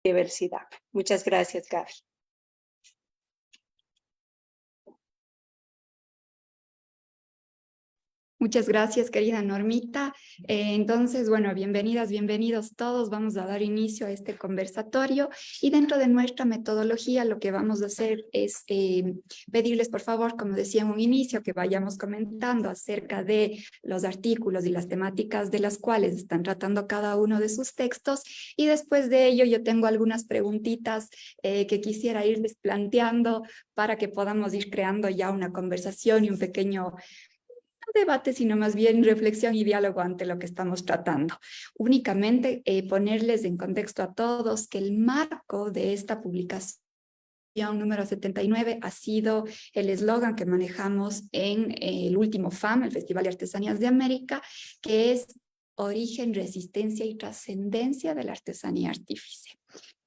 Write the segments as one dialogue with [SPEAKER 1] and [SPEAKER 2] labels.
[SPEAKER 1] diversidad. Muchas gracias, Gaby.
[SPEAKER 2] Muchas gracias, querida Normita. Entonces, bueno, bienvenidas, bienvenidos todos. Vamos a dar inicio a este conversatorio y dentro de nuestra metodología lo que vamos a hacer es pedirles, por favor, como decía en un inicio, que vayamos comentando acerca de los artículos y las temáticas de las cuales están tratando cada uno de sus textos y después de ello yo tengo algunas preguntitas que quisiera irles planteando para que podamos ir creando ya una conversación y un pequeño debate, sino más bien reflexión y diálogo ante lo que estamos tratando. Únicamente ponerles en contexto a todos que el marco de esta publicación número 79 ha sido el eslogan que manejamos en el último FAM, el Festival de Artesanías de América, que es origen, resistencia y trascendencia de la artesanía artífice.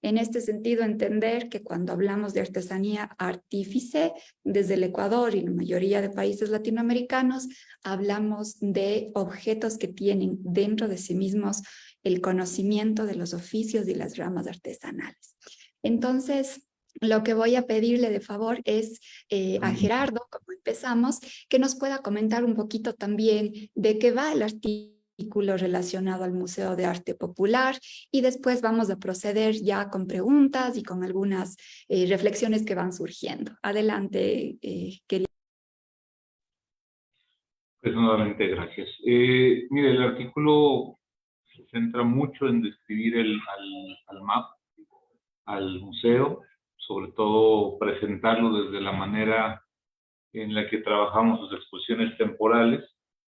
[SPEAKER 2] En este sentido, entender que cuando hablamos de artesanía artífice, desde el Ecuador y la mayoría de países latinoamericanos, hablamos de objetos que tienen dentro de sí mismos el conocimiento de los oficios y las ramas artesanales. Entonces, lo que voy a pedirle de favor es a Gerardo, como empezamos, que nos pueda comentar un poquito también de qué va el artículo relacionado al Museo de Arte Popular y después vamos a proceder ya con preguntas y con algunas reflexiones que van surgiendo. Adelante, querido.
[SPEAKER 3] Pues nuevamente, gracias. Mire, el artículo se centra mucho en describir al MAP, al museo, sobre todo presentarlo desde la manera en la que trabajamos sus exposiciones temporales,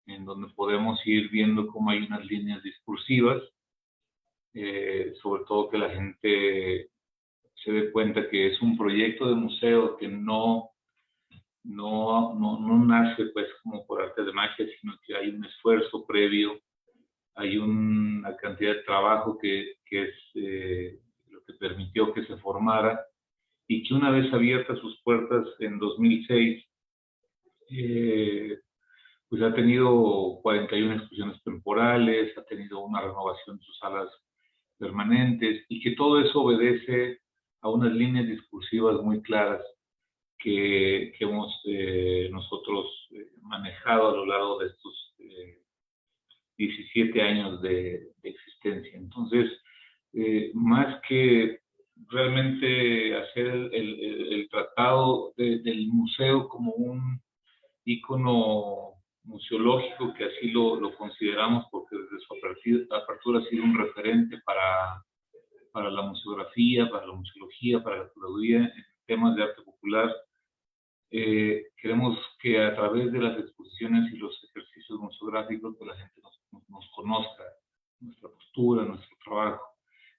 [SPEAKER 3] en donde podemos ir viendo cómo hay unas líneas discursivas, sobre todo que la gente se dé cuenta que es un proyecto de museo que no nace pues como por arte de magia, sino que hay un esfuerzo previo, hay una cantidad de trabajo que es lo que permitió que se formara y que una vez abiertas sus puertas en 2006, pues ha tenido 41 exposiciones temporales, ha tenido una renovación de sus salas permanentes y que todo eso obedece a unas líneas discursivas muy claras que hemos nosotros manejado a lo largo de estos 17 años de existencia. Entonces, más que realmente hacer el tratado del museo como un ícono museológico, que así lo consideramos porque desde su apertura ha sido un referente para la museografía, para la museología, para la curaduría en temas de arte popular. Queremos que a través de las exposiciones y los ejercicios museográficos que la gente nos conozca, nuestra postura, nuestro trabajo.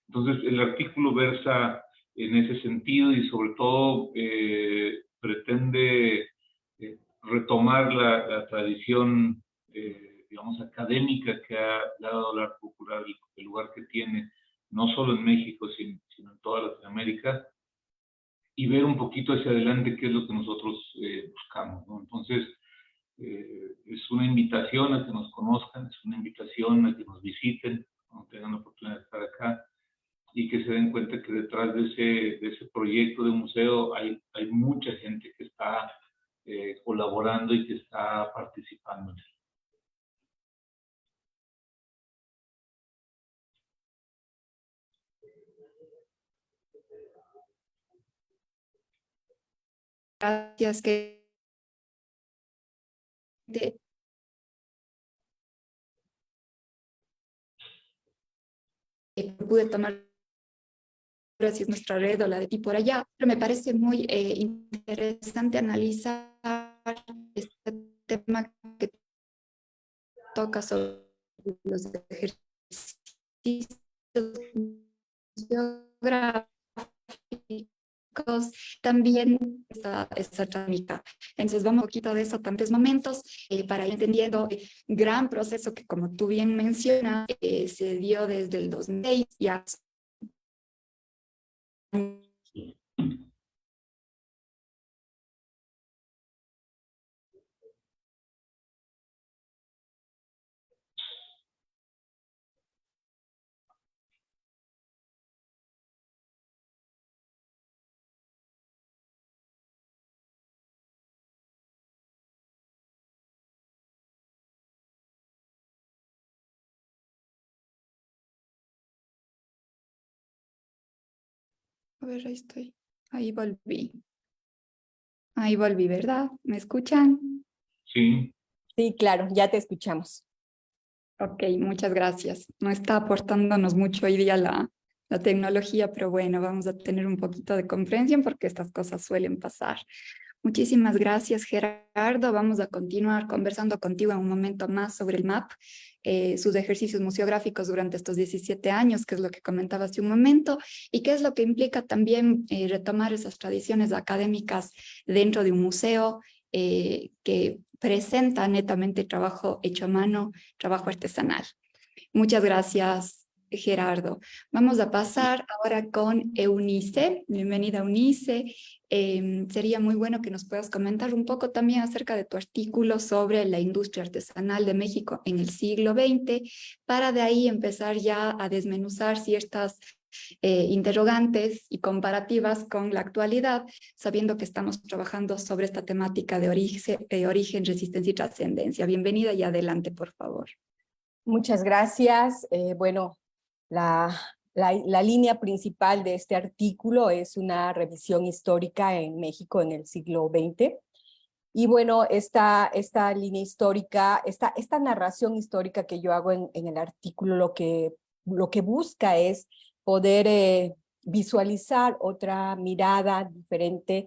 [SPEAKER 3] Entonces, el artículo versa en ese sentido y sobre todo pretende retomar la tradición, digamos, académica que ha dado el arte popular el lugar que tiene, no solo en México, sino en toda Latinoamérica, y ver un poquito hacia adelante qué es lo que nosotros buscamos, ¿no? Entonces, es una invitación a que nos conozcan, es una invitación a que nos visiten cuando tengan la oportunidad de estar acá y que se den cuenta que detrás de ese proyecto de museo hay mucha gente que está colaborando y que está participando en él.
[SPEAKER 2] Gracias, que pude tomar, gracias nuestra red o la de ti por allá, pero me parece muy interesante analizar este tema que toca sobre los ejercicios geográficos, también esa trámica. Entonces vamos un poquito de eso, tantos momentos, para ir entendiendo el gran proceso que, como tú bien mencionas, se dio desde el 2006 ya. A ver, ahí estoy. Ahí volví. Ahí volví, ¿verdad? ¿Me escuchan?
[SPEAKER 3] Sí,
[SPEAKER 4] Sí, claro, ya te escuchamos.
[SPEAKER 2] Ok, muchas gracias. No está aportándonos mucho hoy día la tecnología, pero bueno, vamos a tener un poquito de comprensión porque estas cosas suelen pasar. Muchísimas gracias, Gerardo. Vamos a continuar conversando contigo en un momento más sobre el MAP, sus ejercicios museográficos durante estos 17 años, que es lo que comentaba hace un momento, y qué es lo que implica también retomar esas tradiciones académicas dentro de un museo que presenta netamente trabajo hecho a mano, trabajo artesanal. Muchas gracias, Gerardo. Vamos a pasar ahora con Eunice. Bienvenida, Eunice. Sería muy bueno que nos puedas comentar un poco también acerca de tu artículo sobre la industria artesanal de México en el siglo XX, para de ahí empezar ya a desmenuzar ciertas interrogantes y comparativas con la actualidad, sabiendo que estamos trabajando sobre esta temática de origen, resistencia y trascendencia. Bienvenida y adelante, por favor.
[SPEAKER 4] Muchas gracias. Bueno, la línea principal de este artículo es una revisión histórica en México en el siglo XX. Y bueno, esta línea histórica, esta narración histórica que yo hago en el artículo, lo que busca es poder visualizar otra mirada diferente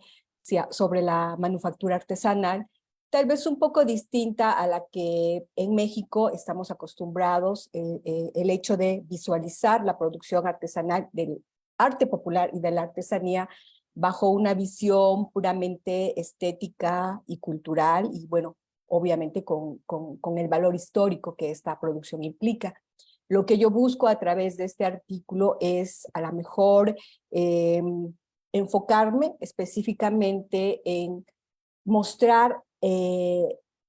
[SPEAKER 4] sobre la manufactura artesanal, tal vez un poco distinta a la que en México estamos acostumbrados, el hecho de visualizar la producción artesanal del arte popular y de la artesanía bajo una visión puramente estética y cultural, y bueno, obviamente con el valor histórico que esta producción implica. Lo que yo busco a través de este artículo es a lo mejor enfocarme específicamente en mostrar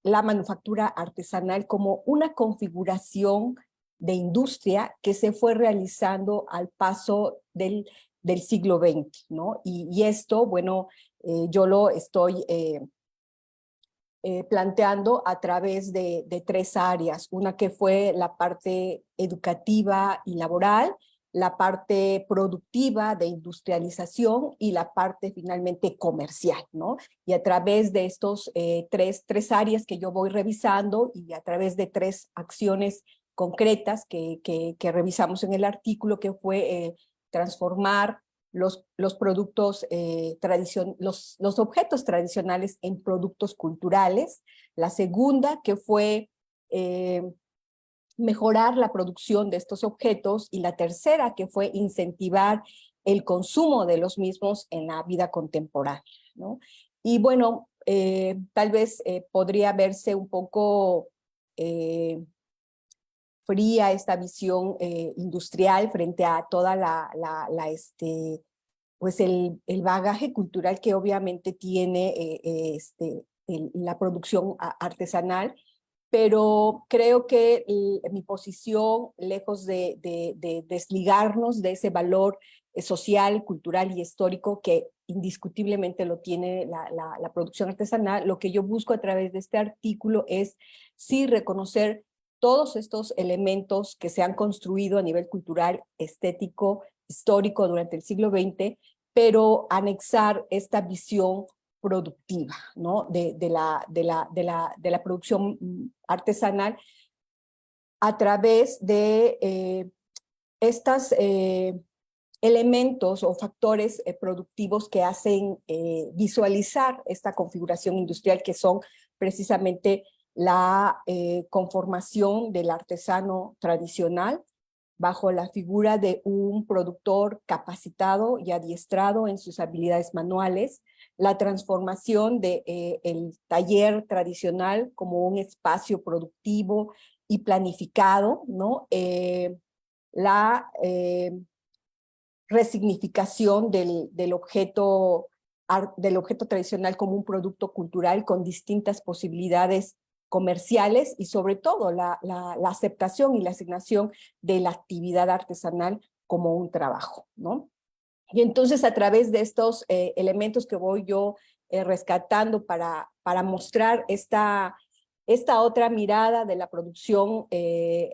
[SPEAKER 4] la manufactura artesanal como una configuración de industria que se fue realizando al paso del siglo XX, ¿no? Y esto, bueno, yo lo estoy planteando a través de tres áreas. Una que fue la parte educativa y laboral, la parte productiva de industrialización y la parte finalmente comercial, ¿no? Y a través de estos tres áreas que yo voy revisando y a través de tres acciones concretas que revisamos en el artículo, que fue transformar los productos los objetos tradicionales en productos culturales. La segunda, que fue mejorar la producción de estos objetos, y la tercera, que fue incentivar el consumo de los mismos en la vida contemporánea, ¿no? Y bueno, tal vez podría verse un poco fría esta visión industrial frente a toda pues el bagaje cultural que obviamente tiene la producción artesanal, pero creo que mi posición, lejos de desligarnos de ese valor social, cultural y histórico que indiscutiblemente lo tiene la producción artesanal, lo que yo busco a través de este artículo es sí reconocer todos estos elementos que se han construido a nivel cultural, estético, histórico durante el siglo XX, pero anexar esta visión productiva, ¿no? de la producción artesanal a través de estos elementos o factores productivos que hacen visualizar esta configuración industrial, que son precisamente la conformación del artesano tradicional bajo la figura de un productor capacitado y adiestrado en sus habilidades manuales, la transformación de el taller tradicional como un espacio productivo y planificado, ¿no? La resignificación del objeto tradicional como un producto cultural con distintas posibilidades comerciales, y sobre todo la aceptación y la asignación de la actividad artesanal como un trabajo, ¿no? Y entonces a través de estos elementos que voy yo rescatando para mostrar esta otra mirada de la producción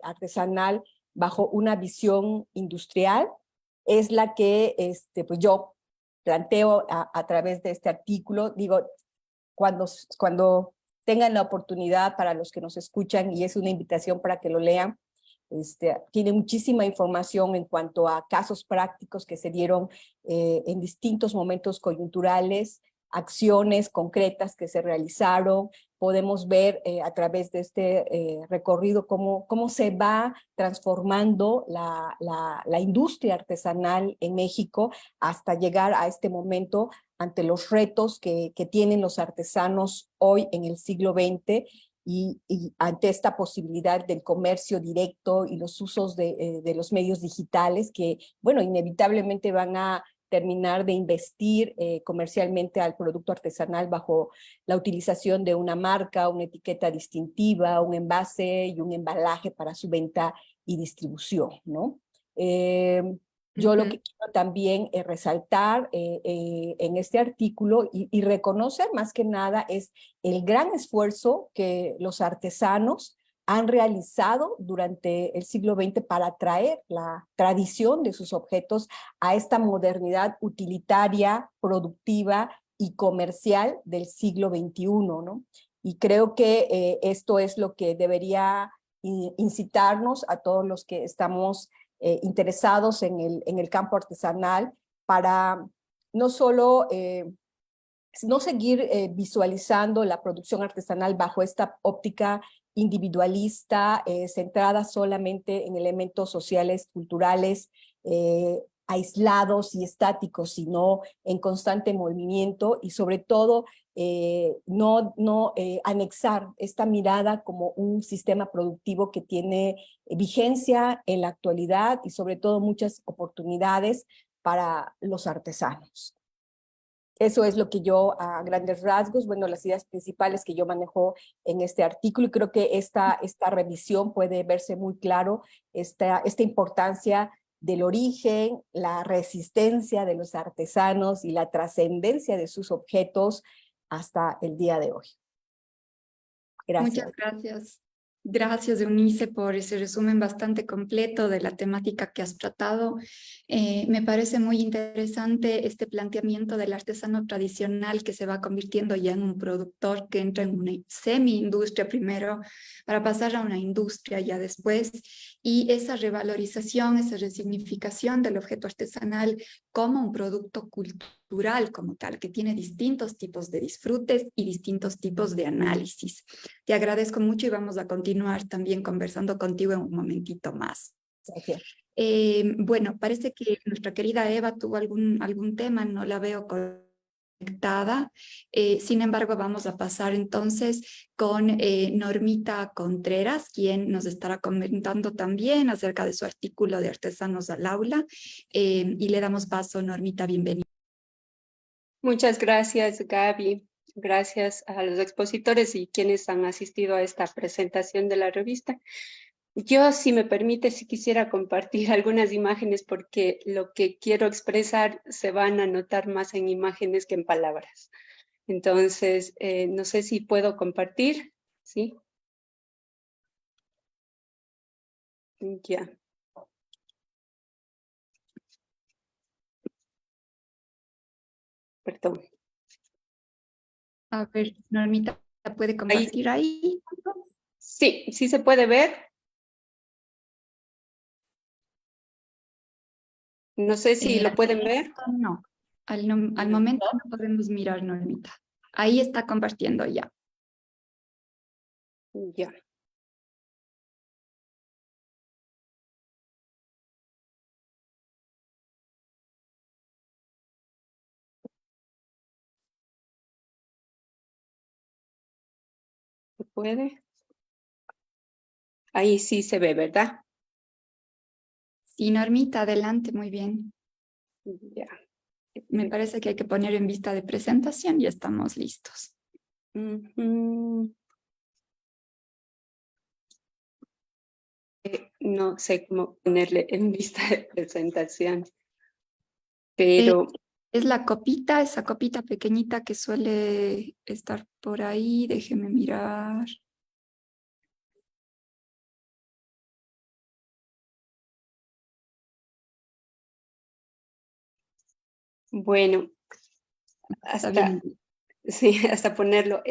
[SPEAKER 4] artesanal bajo una visión industrial, es la que pues yo planteo a través de este artículo. Digo, cuando tengan la oportunidad, para los que nos escuchan, y es una invitación para que lo lean, tiene muchísima información en cuanto a casos prácticos que se dieron en distintos momentos coyunturales, acciones concretas que se realizaron. Podemos ver a través de este recorrido cómo se va transformando la industria artesanal en México hasta llegar a este momento ante los retos que tienen los artesanos hoy en el siglo XX y ante esta posibilidad del comercio directo y los usos de los medios digitales que, bueno, inevitablemente van a terminar de investir comercialmente al producto artesanal bajo la utilización de una marca, una etiqueta distintiva, un envase y un embalaje para su venta y distribución, ¿no? Yo lo que quiero también resaltar en este artículo y reconocer más que nada es el gran esfuerzo que los artesanos han realizado durante el siglo XX para traer la tradición de sus objetos a esta modernidad utilitaria, productiva y comercial del siglo XXI, ¿no? Y creo que esto es lo que debería incitarnos a todos los que estamos interesados en el campo artesanal para no solo no seguir visualizando la producción artesanal bajo esta óptica individualista, centrada solamente en elementos sociales, culturales, aislados y estáticos, sino en constante movimiento y sobre todo no anexar esta mirada como un sistema productivo que tiene vigencia en la actualidad y sobre todo muchas oportunidades para los artesanos. Eso es lo que yo, a grandes rasgos, bueno, las ideas principales que yo manejo en este artículo, y creo que esta revisión puede verse muy claro, esta importancia del origen, la resistencia de los artesanos y la trascendencia de sus objetos hasta el día de hoy. Gracias.
[SPEAKER 2] Muchas gracias. Gracias, Eunice, por ese resumen bastante completo de la temática que has tratado. Me parece muy interesante este planteamiento del artesano tradicional que se va convirtiendo ya en un productor que entra en una semi-industria primero para pasar a una industria ya después, y esa revalorización, esa resignificación del objeto artesanal como un producto cultural como tal, que tiene distintos tipos de disfrutes y distintos tipos de análisis. Te agradezco mucho y vamos a continuar también conversando contigo en un momentito más.
[SPEAKER 4] Gracias.
[SPEAKER 2] Bueno, parece que nuestra querida Eva tuvo algún tema, no la veo conectada. Sin embargo, vamos a pasar entonces con Normita Contreras, quien nos estará comentando también acerca de su artículo de Artesanos al Aula. Y le damos paso, Normita, bienvenida.
[SPEAKER 1] Muchas gracias, Gaby. Gracias a los expositores y quienes han asistido a esta presentación de la revista. Yo, si me permite, si quisiera compartir algunas imágenes porque lo que quiero expresar se van a notar más en imágenes que en palabras. Entonces, no sé si puedo compartir, ¿sí? Ya. Perdón.
[SPEAKER 2] A ver, Normita, ¿puede compartir ahí?
[SPEAKER 1] Sí, sí se puede ver. No sé si lo pueden ver.
[SPEAKER 2] No, al momento no podemos mirar, Normita. Ahí está compartiendo ya.
[SPEAKER 1] Ya. ¿Se puede? Ahí sí se ve, ¿verdad?
[SPEAKER 2] Sí, Normita, adelante, muy bien.
[SPEAKER 1] Ya.
[SPEAKER 2] Me parece que hay que poner en vista de presentación y estamos listos.
[SPEAKER 1] No sé cómo ponerle en vista de presentación, pero
[SPEAKER 2] Es la copita, esa copita pequeñita que suele estar por ahí. Déjeme mirar.
[SPEAKER 1] bueno,
[SPEAKER 2] Está bien.
[SPEAKER 1] Sí, hasta ponerlo.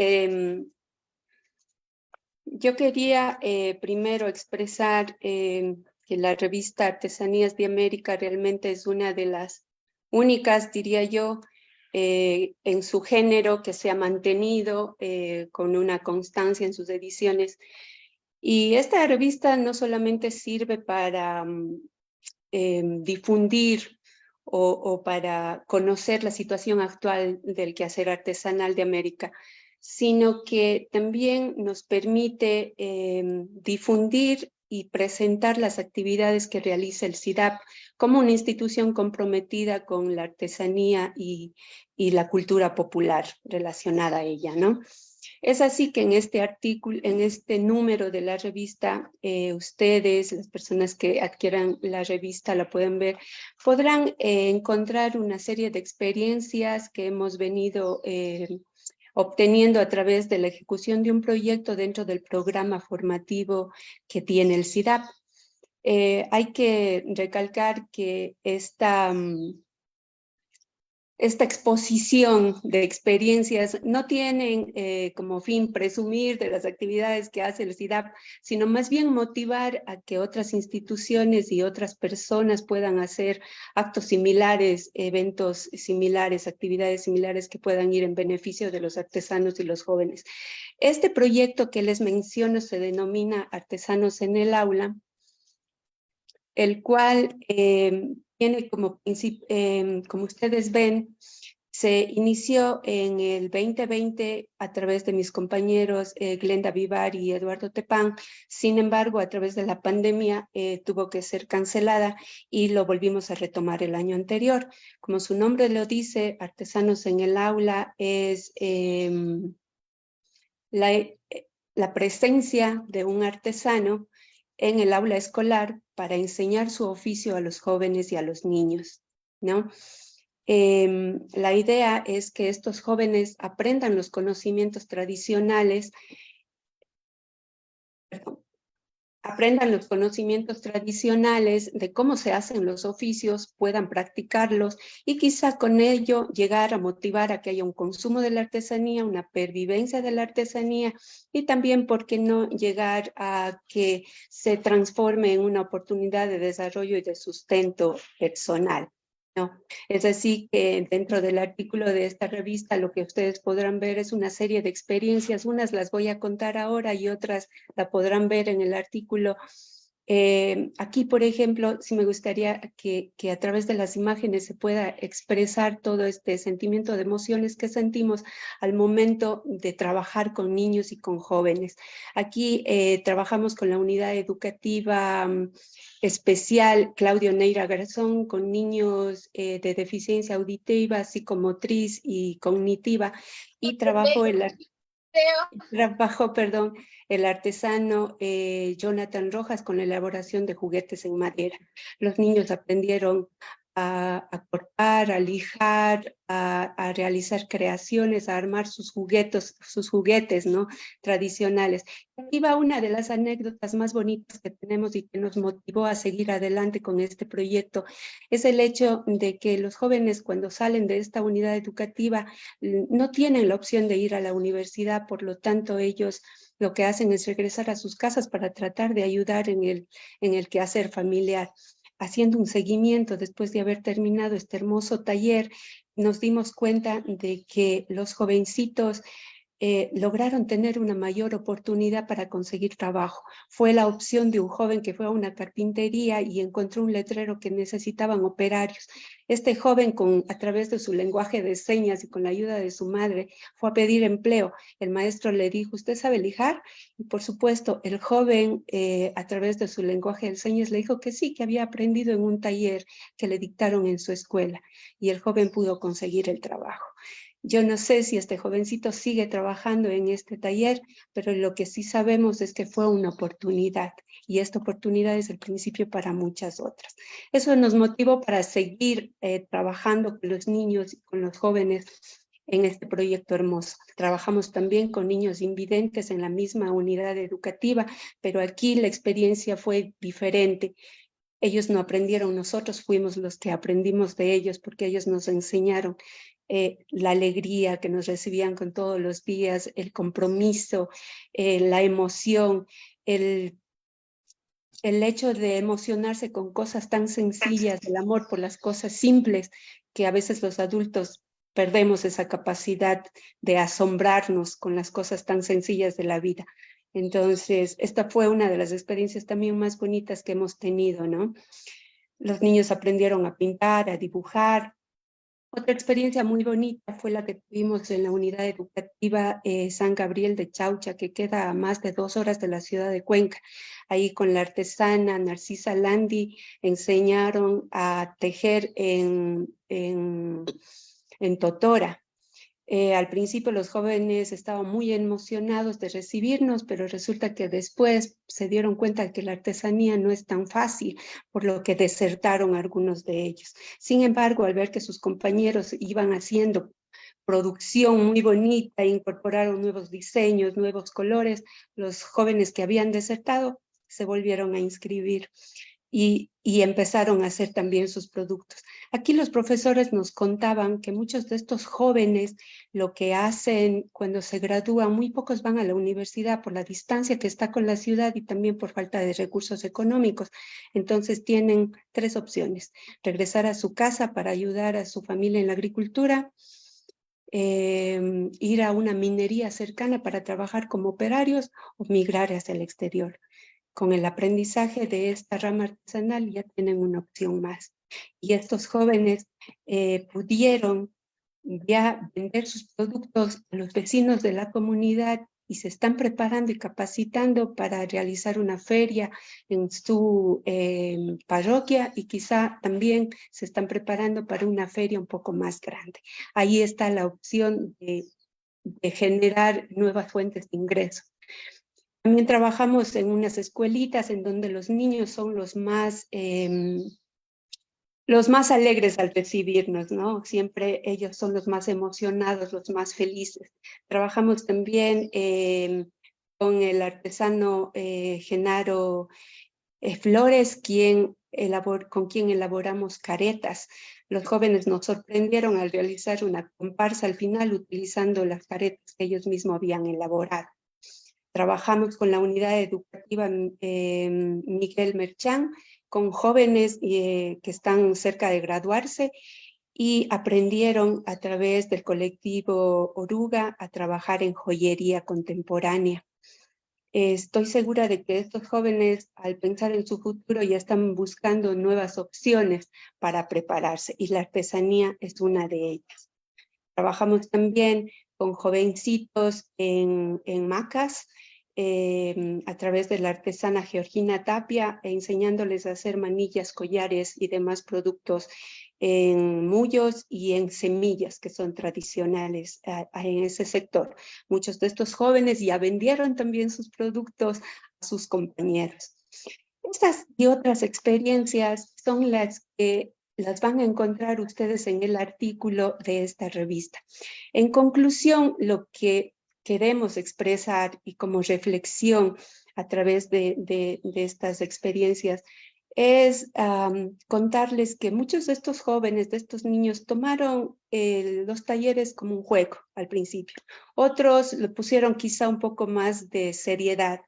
[SPEAKER 1] Yo quería primero expresar que la revista Artesanías de América realmente es una de las únicas, diría yo, en su género que se ha mantenido con una constancia en sus ediciones. Y esta revista no solamente sirve para difundir o para conocer la situación actual del quehacer artesanal de América, sino que también nos permite difundir y presentar las actividades que realiza el CIDAP como una institución comprometida con la artesanía y la cultura popular relacionada a ella, ¿no? Es así que en este artículo, en este número de la revista, ustedes, las personas que adquieran la revista, la pueden ver, podrán encontrar una serie de experiencias que hemos venido obteniendo a través de la ejecución de un proyecto dentro del programa formativo que tiene el CIDAP. Hay que recalcar que esta exposición de experiencias no tienen como fin presumir de las actividades que hace el CIDAP, sino más bien motivar a que otras instituciones y otras personas puedan hacer actos similares, eventos similares, actividades similares que puedan ir en beneficio de los artesanos y los jóvenes. Este proyecto que les menciono se denomina Artesanos en el Aula, el cual tiene como ustedes ven, se inició en el 2020 a través de mis compañeros Glenda Vivar y Eduardo Tepán. Sin embargo, a través de la pandemia tuvo que ser cancelada y lo volvimos a retomar el año anterior. Como su nombre lo dice, Artesanos en el Aula es la presencia de un artesano en el aula escolar para enseñar su oficio a los jóvenes y a los niños, ¿no? La idea es que estos jóvenes aprendan los conocimientos tradicionales, de cómo se hacen los oficios, puedan practicarlos y quizá con ello llegar a motivar a que haya un consumo de la artesanía, una pervivencia de la artesanía y también, ¿por qué no llegar a que se transforme en una oportunidad de desarrollo y de sustento personal? ¿No? Es así que dentro del artículo de esta revista lo que ustedes podrán ver es una serie de experiencias, unas las voy a contar ahora y otras la podrán ver en el artículo. Aquí, por ejemplo, sí me gustaría que a través de las imágenes se pueda expresar todo este sentimiento de emociones que sentimos al momento de trabajar con niños y con jóvenes. Aquí trabajamos con la unidad educativa especial Claudio Neira Garzón con niños de deficiencia auditiva, psicomotriz y cognitiva y trabajó el artesano Jonathan Rojas con la elaboración de juguetes en madera. Los niños aprendieron a cortar, a lijar, a realizar creaciones, a armar sus juguetes, ¿no? Tradicionales. Aquí va una de las anécdotas más bonitas que tenemos y que nos motivó a seguir adelante con este proyecto. Es el hecho de que los jóvenes cuando salen de esta unidad educativa no tienen la opción de ir a la universidad, por lo tanto ellos lo que hacen es regresar a sus casas para tratar de ayudar en el quehacer familiar. Haciendo un seguimiento después de haber terminado este hermoso taller, nos dimos cuenta de que los jovencitos lograron tener una mayor oportunidad para conseguir trabajo. Fue la opción de un joven que fue a una carpintería y encontró un letrero que necesitaban operarios. Este joven, a través de su lenguaje de señas y con la ayuda de su madre, fue a pedir empleo. El maestro le dijo, ¿usted sabe lijar? Y por supuesto, el joven, a través de su lenguaje de señas, le dijo que sí, que había aprendido en un taller que le dictaron en su escuela. Y el joven pudo conseguir el trabajo. Yo no sé si este jovencito sigue trabajando en este taller, pero lo que sí sabemos es que fue una oportunidad y esta oportunidad es el principio para muchas otras. Eso nos motivó para seguir trabajando con los niños y con los jóvenes en este proyecto hermoso. Trabajamos también con niños invidentes en la misma unidad educativa, pero aquí la experiencia fue diferente. Ellos no aprendieron, nosotros fuimos los que aprendimos de ellos, porque ellos nos enseñaron la alegría que nos recibían con todos los días, el compromiso, la emoción, el hecho de emocionarse con cosas tan sencillas, el amor por las cosas simples, que a veces los adultos perdemos esa capacidad de asombrarnos con las cosas tan sencillas de la vida. Entonces, esta fue una de las experiencias también más bonitas que hemos tenido, ¿no? Los niños aprendieron a pintar, a dibujar. Otra experiencia muy bonita fue la que tuvimos en la unidad educativa San Gabriel de Chaucha, que queda a más de 2 horas de la ciudad de Cuenca. Ahí con la artesana Narcisa Landi enseñaron a tejer en totora. Al principio los jóvenes estaban muy emocionados de recibirnos, pero resulta que después se dieron cuenta que la artesanía no es tan fácil, por lo que desertaron algunos de ellos. Sin embargo, al ver que sus compañeros iban haciendo producción muy bonita, incorporaron nuevos diseños, nuevos colores, los jóvenes que habían desertado se volvieron a inscribir. Y empezaron a hacer también sus productos. Aquí los profesores nos contaban que muchos de estos jóvenes lo que hacen cuando se gradúan, muy pocos van a la universidad por la distancia que está con la ciudad y también por falta de recursos económicos. Entonces tienen 3 opciones: regresar a su casa para ayudar a su familia en la agricultura, ir a una minería cercana para trabajar como operarios o migrar hacia el exterior. Con el aprendizaje de esta rama artesanal ya tienen una opción más. Y estos jóvenes pudieron ya vender sus productos a los vecinos de la comunidad y se están preparando y capacitando para realizar una feria en su parroquia, y quizá también se están preparando para una feria un poco más grande. Ahí está la opción de generar nuevas fuentes de ingresos. También trabajamos en unas escuelitas en donde los niños son los más alegres al recibirnos, ¿no? Siempre ellos son los más emocionados, los más felices. Trabajamos también con el artesano Genaro Flores, con quien elaboramos caretas. Los jóvenes nos sorprendieron al realizar una comparsa al final utilizando las caretas que ellos mismos habían elaborado. Trabajamos con la unidad educativa Miguel Merchán, con jóvenes que están cerca de graduarse y aprendieron a través del colectivo Oruga a trabajar en joyería contemporánea. Estoy segura de que estos jóvenes, al pensar en su futuro, ya están buscando nuevas opciones para prepararse, y la artesanía es una de ellas. Trabajamos también con jovencitos en Macas, a través de la artesana Georgina Tapia, enseñándoles a hacer manillas, collares y demás productos en mullos y en semillas que son tradicionales en ese sector. Muchos de estos jóvenes ya vendieron también sus productos a sus compañeros. Estas y otras experiencias son las que las van a encontrar ustedes en el artículo de esta revista. En conclusión, lo que queremos expresar y como reflexión a través de estas experiencias es contarles que muchos de estos jóvenes, de estos niños, tomaron los talleres como un juego al principio. Otros le pusieron quizá un poco más de seriedad,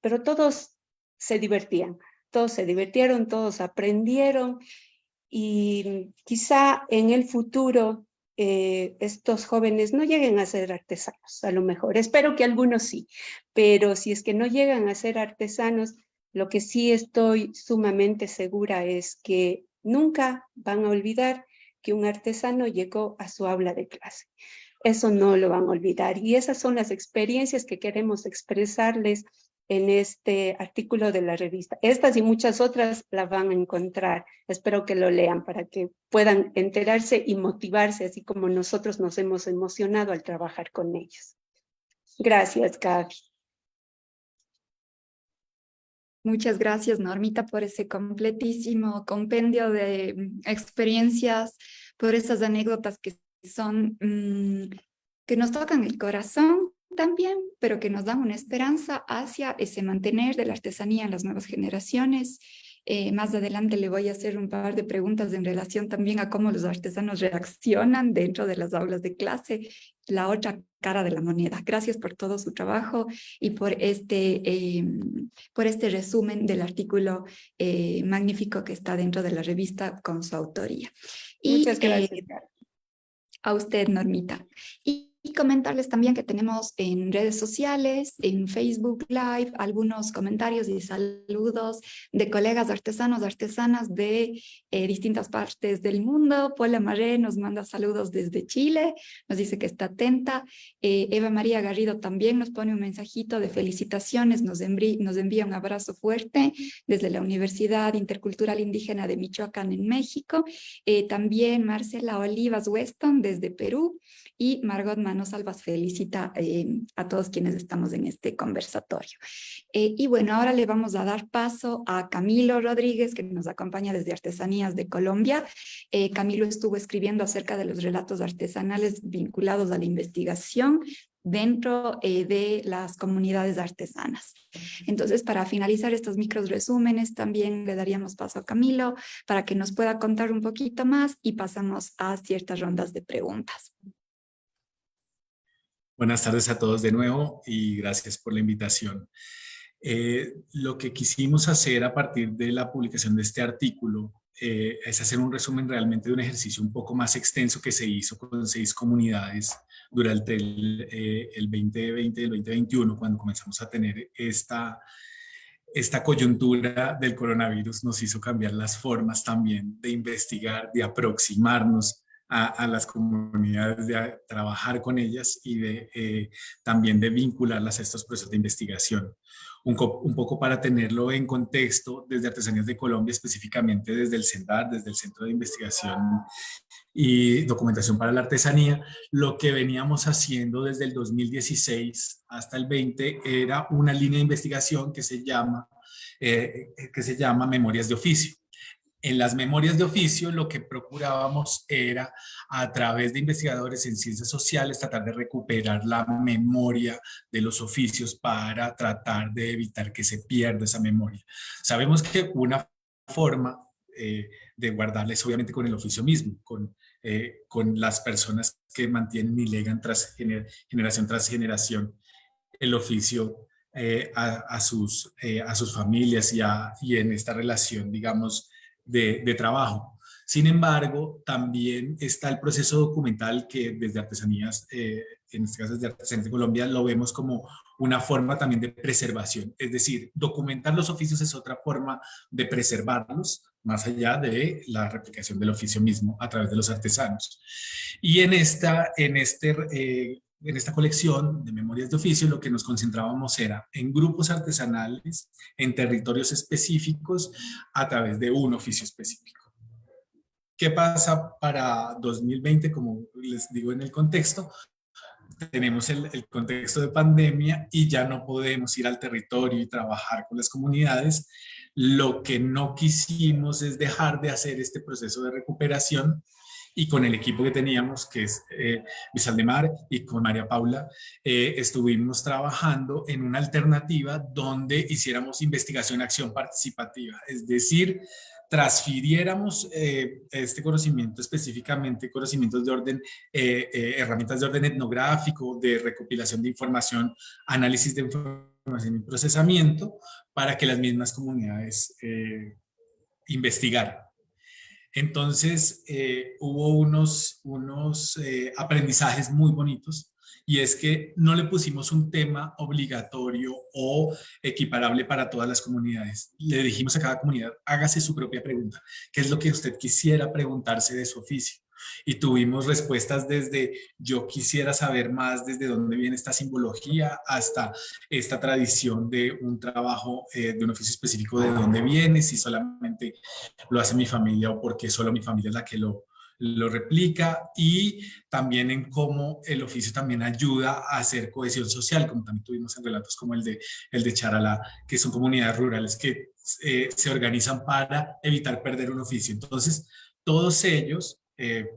[SPEAKER 1] pero todos se divertían, todos aprendieron, y quizá en el futuro estos jóvenes no lleguen a ser artesanos, a lo mejor. Espero que algunos sí, pero si es que no llegan a ser artesanos, lo que sí estoy sumamente segura es que nunca van a olvidar que un artesano llegó a su aula de clase. Eso no lo van a olvidar, y esas son las experiencias que queremos expresarles en este artículo de la revista. Estas y muchas otras las van a encontrar. Espero que lo lean para que puedan enterarse y motivarse, así como nosotros nos hemos emocionado al trabajar con ellos. Gracias, Gaby.
[SPEAKER 2] Muchas gracias, Normita, por ese completísimo compendio de experiencias, por esas anécdotas que son, que nos tocan el corazón también, pero que nos dan una esperanza hacia ese mantener de la artesanía en las nuevas generaciones Más adelante le voy a hacer un par de preguntas en relación también a cómo los artesanos reaccionan dentro de las aulas de clase, la otra cara de la moneda. Gracias por todo su trabajo y por este resumen del artículo magnífico que está dentro de la revista con su autoría.
[SPEAKER 1] Muchas gracias, Gaby.
[SPEAKER 2] A usted, Normita. Y comentarles también que tenemos en redes sociales, en Facebook Live, algunos comentarios y saludos de colegas artesanos, artesanas de distintas partes del mundo. Paula Maré nos manda saludos desde Chile, nos dice que está atenta. Eva María Garrido también nos pone un mensajito de felicitaciones, nos envía un abrazo fuerte desde la Universidad Intercultural Indígena de Michoacán en México. También Marcela Olivas Weston desde Perú. Y Margot Manosalvas felicita a todos quienes estamos en este conversatorio. Y bueno, ahora le vamos a dar paso a Camilo Rodríguez, que nos acompaña desde Artesanías de Colombia. Camilo estuvo escribiendo acerca de los relatos artesanales vinculados a la investigación dentro de las comunidades artesanas. Entonces, para finalizar estos micros resúmenes, también le daríamos paso a Camilo para que nos pueda contar un poquito más y pasamos a ciertas rondas de preguntas.
[SPEAKER 5] Buenas tardes a todos de nuevo y gracias por la invitación. Lo que quisimos hacer a partir de la publicación de este artículo es hacer un resumen realmente de un ejercicio un poco más extenso que se hizo con 6 comunidades durante el 2020 y el 2021, cuando comenzamos a tener esta coyuntura del coronavirus. Nos hizo cambiar las formas también de investigar, de aproximarnos a las comunidades, de trabajar con ellas y también de vincularlas a estos procesos de investigación. Un poco para tenerlo en contexto, desde Artesanías de Colombia, específicamente desde el CENDAR, desde el Centro de Investigación y Documentación para la Artesanía, lo que veníamos haciendo desde el 2016 hasta el 20 era una línea de investigación que se llama Memorias de Oficio. En las memorias de oficio lo que procurábamos era, a través de investigadores en ciencias sociales, tratar de recuperar la memoria de los oficios para tratar de evitar que se pierda esa memoria. Sabemos que una forma de guardarla es obviamente con el oficio mismo, con las personas que mantienen y legan generación tras generación el oficio a sus familias y en esta relación, digamos, de trabajo. Sin embargo, también está el proceso documental que desde Artesanías, en este caso desde Artesanías de Colombia, lo vemos como una forma también de preservación. Es decir, documentar los oficios es otra forma de preservarlos, más allá de la replicación del oficio mismo a través de los artesanos. Y en esta colección de memorias de oficio lo que nos concentrábamos era en grupos artesanales, en territorios específicos, a través de un oficio específico. ¿Qué pasa para 2020? Como les digo en el contexto, tenemos el contexto de pandemia y ya no podemos ir al territorio y trabajar con las comunidades. Lo que no quisimos es dejar de hacer este proceso de recuperación. Y con el equipo que teníamos, que es Luis Aldemar y con María Paula, estuvimos trabajando en una alternativa donde hiciéramos investigación-acción participativa, es decir, transfiriéramos este conocimiento, específicamente conocimientos de orden, herramientas de orden etnográfico, de recopilación de información, análisis de información y procesamiento, para que las mismas comunidades investigaran. Entonces hubo unos aprendizajes muy bonitos, y es que no le pusimos un tema obligatorio o equiparable para todas las comunidades. Le dijimos a cada comunidad, hágase su propia pregunta. ¿Qué es lo que usted quisiera preguntarse de su oficio? Y tuvimos respuestas desde yo quisiera saber más desde dónde viene esta simbología hasta esta tradición de un trabajo de un oficio específico, de dónde viene, si solamente lo hace mi familia o porque solo mi familia es la que lo replica, y también en cómo el oficio también ayuda a hacer cohesión social, como también tuvimos en relatos como el de Charalá, que son comunidades rurales que se organizan para evitar perder un oficio. Entonces, todos ellos,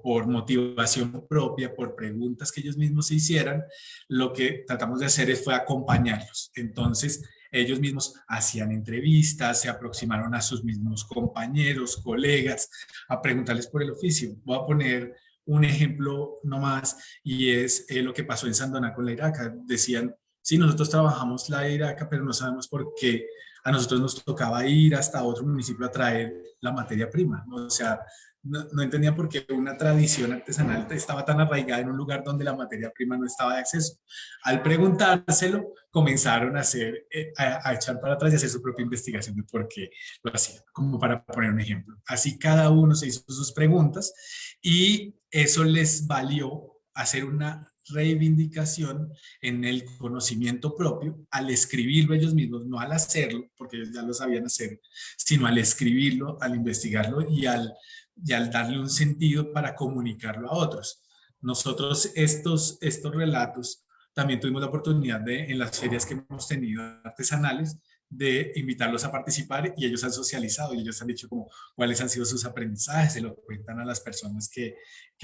[SPEAKER 5] por motivación propia, por preguntas que ellos mismos se hicieran, lo que tratamos de hacer fue acompañarlos. Entonces, ellos mismos hacían entrevistas, se aproximaron a sus mismos compañeros, colegas, a preguntarles por el oficio. Voy a poner un ejemplo nomás, y es lo que pasó en Sandoná con la iraca. Decían, sí, nosotros trabajamos la iraca, pero no sabemos por qué a nosotros nos tocaba ir hasta otro municipio a traer la materia prima. O sea, no entendía por qué una tradición artesanal estaba tan arraigada en un lugar donde la materia prima no estaba de acceso. Al preguntárselo, comenzaron a a echar para atrás y hacer su propia investigación de por qué lo hacían, como para poner un ejemplo. Así cada uno se hizo sus preguntas y eso les valió hacer una reivindicación en el conocimiento propio al escribirlo ellos mismos, no al hacerlo, porque ellos ya lo sabían hacer, sino al escribirlo, al investigarlo y al darle un sentido para comunicarlo a otros. Nosotros estos relatos también tuvimos la oportunidad de, en las ferias que hemos tenido artesanales, de invitarlos a participar, y ellos han socializado y ellos han dicho como cuáles han sido sus aprendizajes, se lo cuentan a las personas que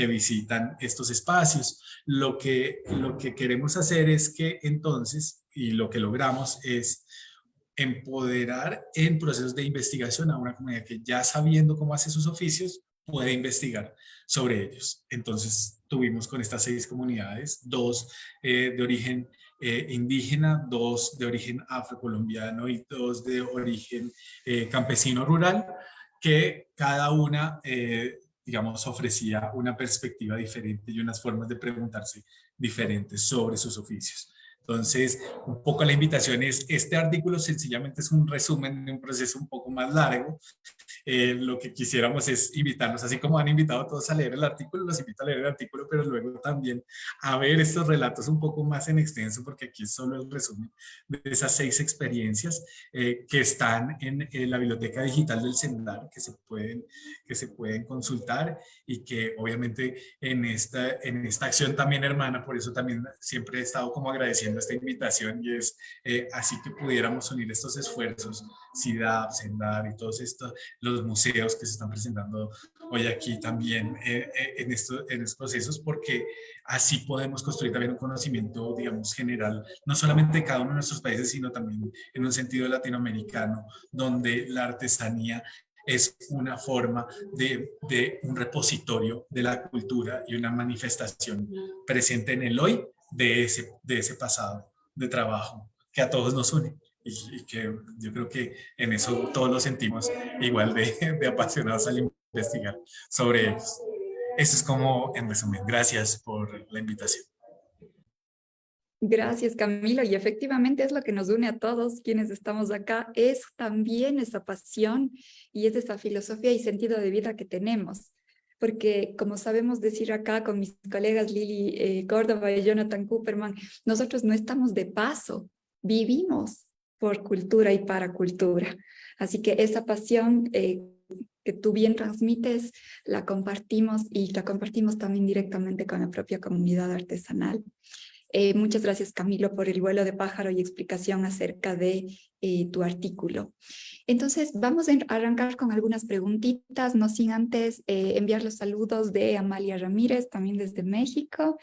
[SPEAKER 5] visitan estos espacios. Lo que queremos hacer es que entonces, y lo que logramos es empoderar en procesos de investigación a una comunidad que, ya sabiendo cómo hace sus oficios, puede investigar sobre ellos. Entonces tuvimos con estas 6 comunidades, 2 de origen indígena, 2 de origen afrocolombiano y 2 de origen campesino rural, que cada una, digamos, ofrecía una perspectiva diferente y unas formas de preguntarse diferentes sobre sus oficios. Entonces, un poco la invitación es, este artículo sencillamente es un resumen de un proceso un poco más largo. Lo que quisiéramos es invitarlos, así como han invitado a todos a leer el artículo, los invito a leer el artículo, pero luego también a ver estos relatos un poco más en extenso, porque aquí es solo el resumen de esas 6 experiencias que están en la biblioteca digital del CENDAR, que se pueden consultar, y que obviamente en esta acción también hermana, por eso también siempre he estado como agradeciendo esta invitación, y es así que pudiéramos unir estos esfuerzos, CIDAP, CENDAR y todos estos, los museos que se están presentando hoy aquí también en estos procesos, porque así podemos construir también un conocimiento, digamos, general, no solamente de cada uno de nuestros países, sino también en un sentido latinoamericano, donde la artesanía es una forma de un repositorio de la cultura y una manifestación presente en el hoy de ese pasado de trabajo que a todos nos une. Y que yo creo que en eso todos lo sentimos igual de apasionados al investigar sobre ellos. Eso es como en resumen. Gracias por la invitación.
[SPEAKER 2] Gracias, Camilo. Y efectivamente es lo que nos une a todos quienes estamos acá, es también esa pasión y es esa filosofía y sentido de vida que tenemos. Porque como sabemos decir acá con mis colegas Lili Córdoba y Jonathan Cooperman, nosotros no estamos de paso, vivimos por cultura y para cultura. Así que esa pasión que tú bien transmites, la compartimos, y la compartimos también directamente con la propia comunidad artesanal. Muchas gracias, Camilo, por el vuelo de pájaro y explicación acerca de tu artículo. Entonces, vamos a arrancar con algunas preguntitas, no sin antes enviar los saludos de Amalia Ramírez, también desde México,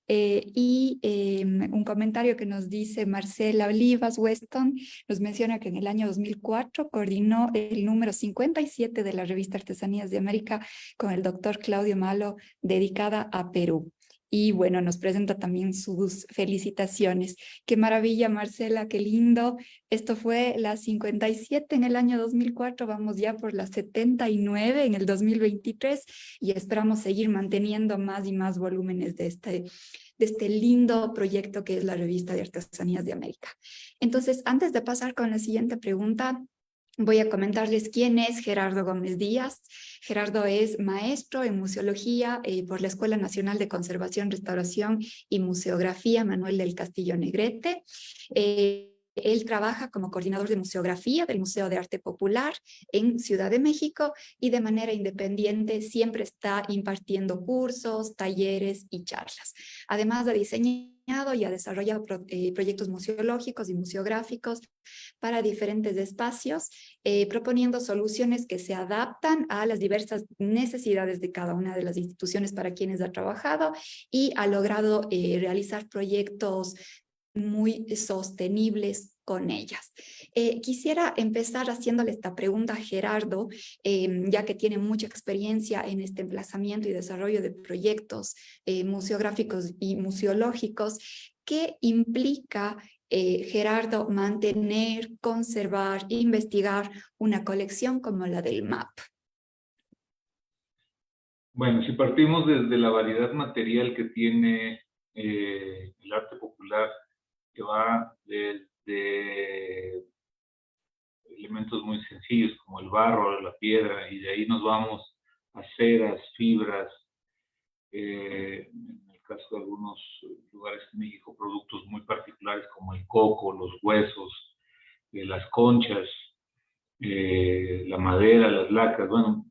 [SPEAKER 2] y un comentario que nos dice Marcela Olivas Weston, nos menciona que en el año 2004 coordinó el número 57 de la revista Artesanías de América con el doctor Claudio Malo, dedicada a Perú. Y bueno, nos presenta también sus felicitaciones. Qué maravilla, Marcela, qué lindo. Esto fue la 57 en el año 2004, vamos ya por la 79 en el 2023 y esperamos seguir manteniendo más y más volúmenes de este lindo proyecto que es la Revista de Artesanías de América. Entonces, antes de pasar con la siguiente pregunta, voy a comentarles quién es Gerardo Gómez Díaz. Gerardo es maestro en museología por la Escuela Nacional de Conservación, Restauración y Museografía Manuel del Castillo Negrete. Él trabaja como coordinador de museografía del Museo de Arte Popular en Ciudad de México y de manera independiente siempre está impartiendo cursos, talleres y charlas. Además, ha diseñado y ha desarrollado proyectos museológicos y museográficos para diferentes espacios, proponiendo soluciones que se adaptan a las diversas necesidades de cada una de las instituciones para quienes ha trabajado, y ha logrado realizar proyectos muy sostenibles con ellas. Quisiera empezar haciéndole esta pregunta a Gerardo, ya que tiene mucha experiencia en este emplazamiento y desarrollo de proyectos museográficos y museológicos. ¿Qué implica, Gerardo, mantener, conservar, investigar una colección como la del MAP?
[SPEAKER 3] Bueno, si partimos desde la variedad material que tiene el arte popular, que va desde elementos muy sencillos como el barro, la piedra, y de ahí nos vamos a ceras, fibras, en el caso de algunos lugares en México, productos muy particulares como el coco, los huesos, las conchas, la madera, las lacas. Bueno,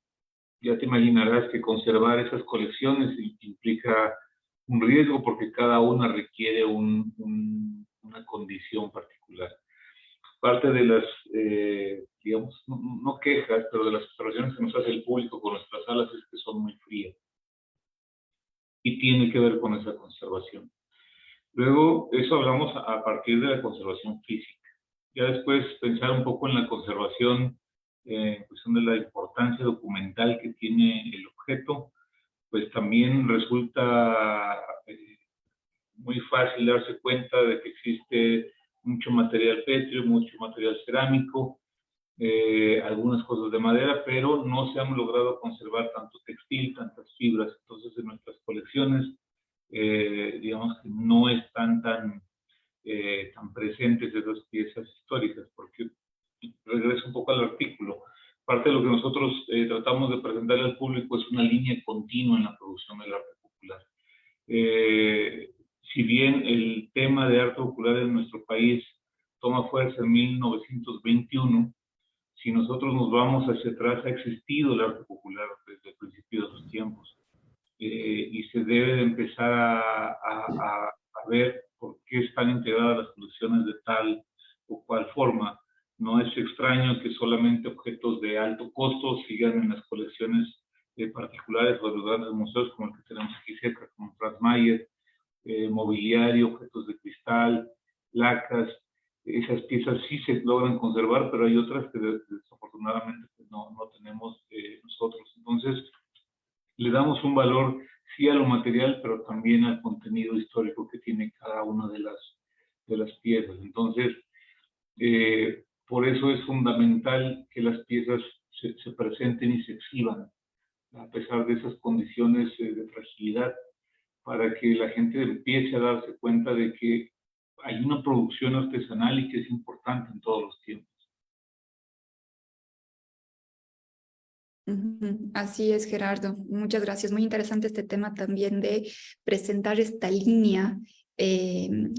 [SPEAKER 3] ya te imaginarás que conservar esas colecciones implica un riesgo porque cada una requiere una condición particular. Parte de las, digamos, no quejas, pero de las observaciones que nos hace el público con nuestras salas es que son muy frías. Y tiene que ver con esa conservación. Luego, eso hablamos a partir de la conservación física. Ya después pensar un poco en la conservación en cuestión de la importancia documental que tiene el objeto, pues también resulta muy fácil darse cuenta de que existe mucho material pétreo, mucho material cerámico, algunas cosas de madera, pero no se han logrado conservar tanto textil, tantas fibras. Entonces, en nuestras colecciones, digamos que no están tan presentes esas piezas históricas, porque regreso un poco al artículo. Parte de lo que nosotros tratamos de presentarle al público es una línea continua en la producción del arte popular. Si bien el tema de arte popular en nuestro país toma fuerza en 1921, si nosotros nos vamos hacia atrás, ha existido el arte popular desde el principio de los tiempos. Y se debe de empezar a ver por qué están integradas las colecciones de tal o cual forma. No es extraño que solamente objetos de alto costo sigan en las colecciones particulares o de los grandes museos como el que tenemos aquí cerca, como Franz Mayer, mobiliario, objetos de cristal, lacas. Esas piezas sí se logran conservar, pero hay otras que desafortunadamente no tenemos nosotros. Entonces, le damos un valor sí a lo material, pero también al contenido histórico que tiene cada una de las piezas. Entonces, por eso es fundamental que las piezas se presenten y se exhiban, a pesar de esas condiciones de fragilidad, para que la gente empiece a darse cuenta de que hay una producción artesanal y que es importante en todos los tiempos.
[SPEAKER 2] Así es, Gerardo. Muchas gracias. Muy interesante este tema también de presentar esta línea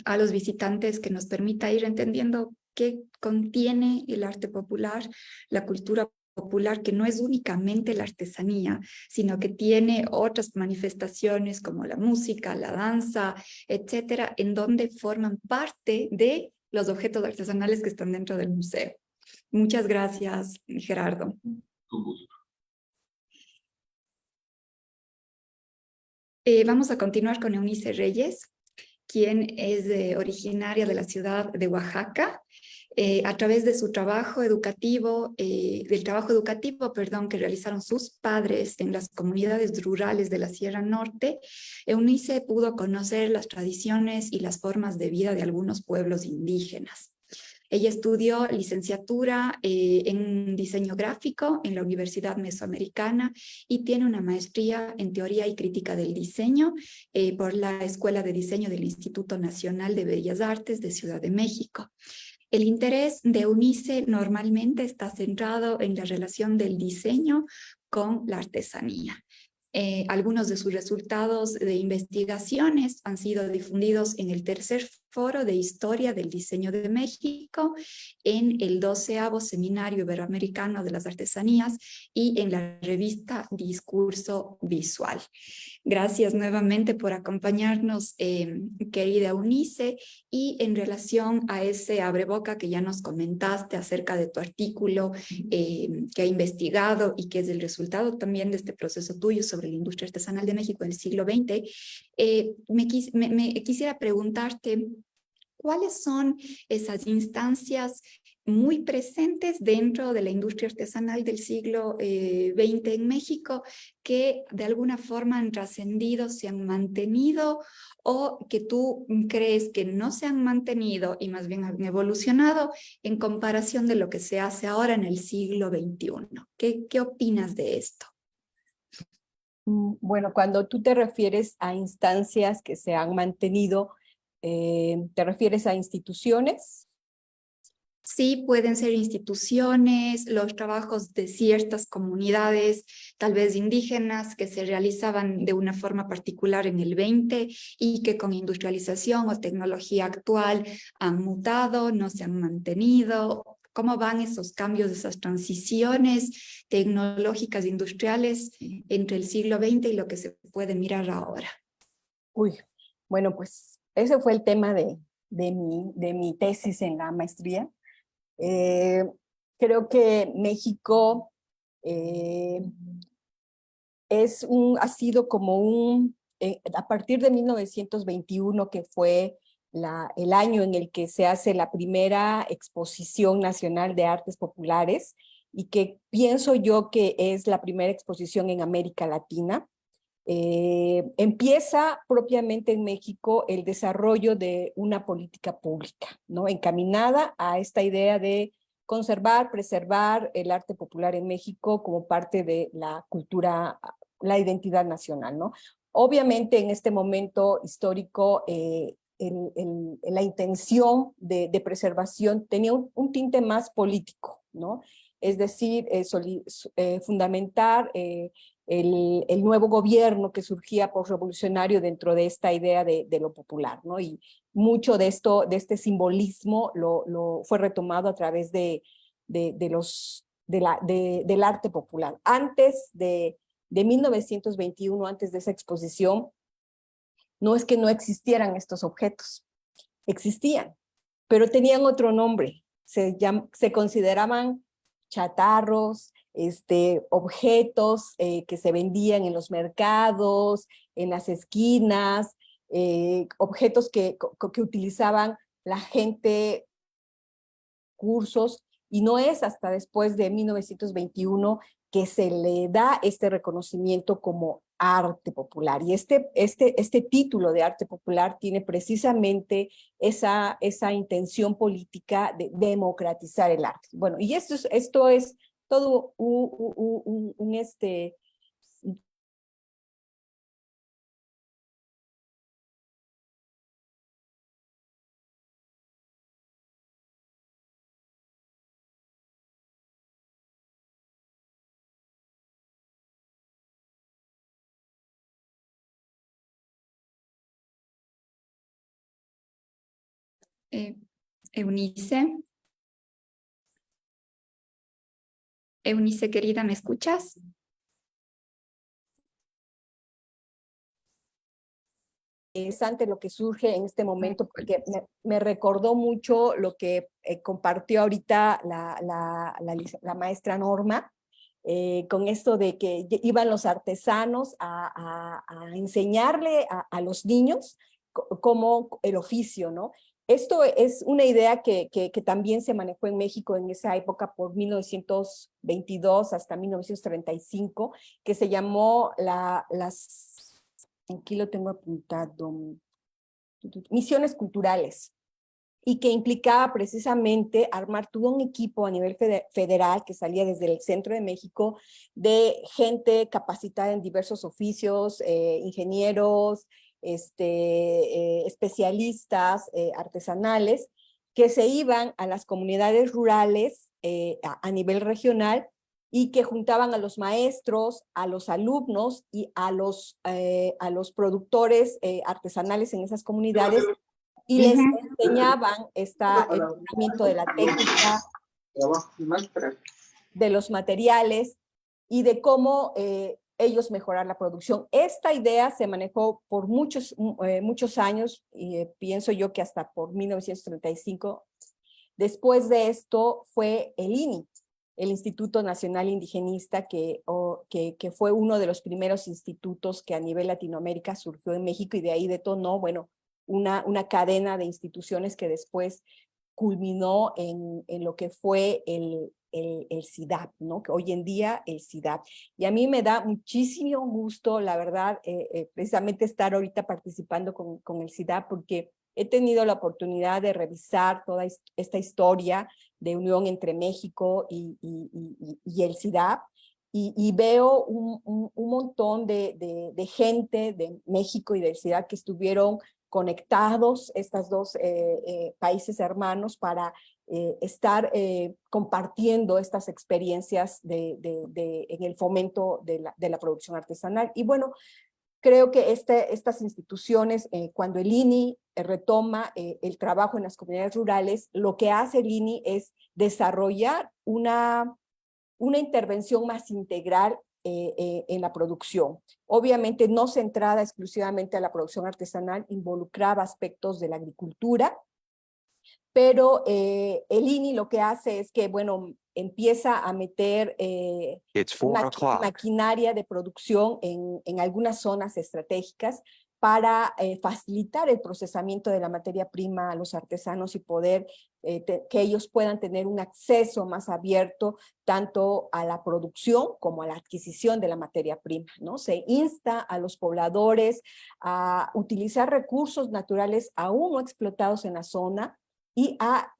[SPEAKER 2] a los visitantes que nos permita ir entendiendo qué contiene el arte popular, la cultura popular, que no es únicamente la artesanía, sino que tiene otras manifestaciones como la música, la danza, etcétera, en donde forman parte de los objetos artesanales que están dentro del museo. Muchas gracias, Gerardo.
[SPEAKER 3] Con gusto.
[SPEAKER 2] Vamos a continuar con Eunice Reyes, quien es originaria de la ciudad de Oaxaca. A través de su trabajo educativo, que realizaron sus padres en las comunidades rurales de la Sierra Norte, Eunice pudo conocer las tradiciones y las formas de vida de algunos pueblos indígenas. Ella estudió licenciatura en diseño gráfico en la Universidad Mesoamericana y tiene una maestría en teoría y crítica del diseño por la Escuela de Diseño del Instituto Nacional de Bellas Artes de Ciudad de México. El interés de Eunice normalmente está centrado en la relación del diseño con la artesanía. Algunos de sus resultados de investigaciones han sido difundidos en el tercer Foro de Historia del Diseño de México, en el 12º Seminario Iberoamericano de las Artesanías y en la revista Discurso Visual. Gracias nuevamente por acompañarnos, querida Eunice, y en relación a ese abreboca que ya nos comentaste acerca de tu artículo que ha investigado y que es el resultado también de este proceso tuyo sobre la industria artesanal de México en el siglo XX, quisiera preguntarte, ¿cuáles son esas instancias muy presentes dentro de la industria artesanal del siglo XX en México que de alguna forma han trascendido, se han mantenido o que tú crees que no se han mantenido y más bien han evolucionado en comparación de lo que se hace ahora en el siglo XXI? ¿Qué opinas de esto?
[SPEAKER 4] Bueno, cuando tú te refieres a instancias que se han mantenido, ¿te refieres a instituciones?
[SPEAKER 2] Sí, pueden ser instituciones, los trabajos de ciertas comunidades, tal vez indígenas, que se realizaban de una forma particular en el 20 y que con industrialización o tecnología actual han mutado, no se han mantenido. ¿Cómo van esos cambios, esas transiciones tecnológicas industriales entre el siglo XX y lo que se puede mirar ahora?
[SPEAKER 4] Uy, bueno, pues ese fue el tema de mi tesis en la maestría. Creo que México ha sido como a partir de 1921, que fue el año en el que se hace la primera exposición nacional de artes populares, y que pienso yo que es la primera exposición en América Latina. Empieza propiamente en México el desarrollo de una política pública, ¿no? Encaminada a esta idea de conservar, preservar el arte popular en México como parte de la cultura, la identidad nacional, ¿no? Obviamente en este momento histórico la intención de preservación tenía un tinte más político, ¿no? Es decir, fundamentar el nuevo gobierno que surgía postrevolucionario dentro de esta idea de lo popular, ¿no? Y mucho de este simbolismo fue retomado a través del arte popular. Antes de 1921, antes de esa exposición, no es que no existieran estos objetos, existían, pero tenían otro nombre, se consideraban chatarros, objetos que se vendían en los mercados, en las esquinas, objetos que utilizaban la gente, cursos, y no es hasta después de 1921 que se le da este reconocimiento como arte popular. Y este título de arte popular tiene precisamente esa intención política de democratizar el arte. Bueno, y esto es todo
[SPEAKER 2] Eunice. Eunice, querida, ¿me escuchas?
[SPEAKER 4] Interesante lo que surge en este momento, porque me recordó mucho lo que compartió ahorita la maestra Norma, con esto de que iban los artesanos a enseñarle a los niños como el oficio, ¿no? Esto es una idea que también se manejó en México en esa época por 1922 hasta 1935, que se llamó aquí lo tengo apuntado, misiones culturales, y que implicaba precisamente armar todo un equipo a nivel federal que salía desde el centro de México, de gente capacitada en diversos oficios, ingenieros, especialistas, artesanales, que se iban a las comunidades rurales a nivel regional, y que juntaban a los maestros, a los alumnos y a los productores artesanales en esas comunidades, y les enseñaban el tratamiento de la técnica, de los materiales y de cómo ellos mejorar la producción. Esta idea se manejó por muchos años, y pienso yo que hasta por 1935. Después de esto fue el INI, el Instituto Nacional Indigenista, que fue uno de los primeros institutos que a nivel Latinoamérica surgió en México, y de ahí detonó, bueno, una cadena de instituciones que después culminó en lo que fue el SIDAP, ¿no? Que hoy en día el SIDAP. Y a mí me da muchísimo gusto, la verdad, precisamente estar ahorita participando con el SIDAP, porque he tenido la oportunidad de revisar toda esta historia de unión entre México y el SIDAP, y veo un montón de gente de México y del SIDAP que estuvieron conectados, estos dos países hermanos, para estar compartiendo estas experiencias en el fomento de la producción artesanal. Y bueno, creo que estas instituciones, cuando el INI retoma el trabajo en las comunidades rurales, lo que hace el INI es desarrollar una intervención más integral en la producción. Obviamente no centrada exclusivamente a la producción artesanal, involucraba aspectos de la agricultura, pero el INI lo que hace es que, bueno, empieza a meter maquinaria de producción en algunas zonas estratégicas para facilitar el procesamiento de la materia prima a los artesanos y poder que ellos puedan tener un acceso más abierto tanto a la producción como a la adquisición de la materia prima, ¿no? Se insta a los pobladores a utilizar recursos naturales aún no explotados en la zona y a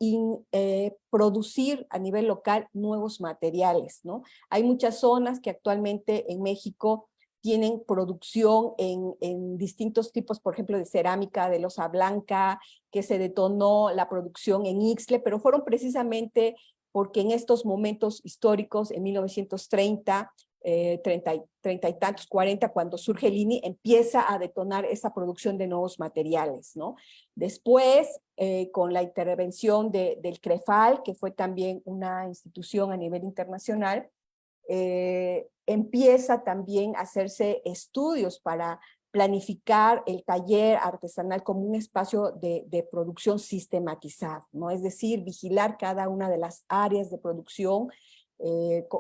[SPEAKER 4] producir a nivel local nuevos materiales, ¿no? Hay muchas zonas que actualmente en México tienen producción en distintos tipos, por ejemplo, de cerámica, de loza blanca, que se detonó la producción en Ixtle, pero fueron precisamente porque en estos momentos históricos, en 1930, 30 y tantos, 40, cuando surge el INI, empieza a detonar esa producción de nuevos materiales, ¿no? Después, con la intervención del CREFAL, que fue también una institución a nivel internacional, empieza también a hacerse estudios para planificar el taller artesanal como un espacio de producción sistematizado, ¿no? Es decir, vigilar cada una de las áreas de producción.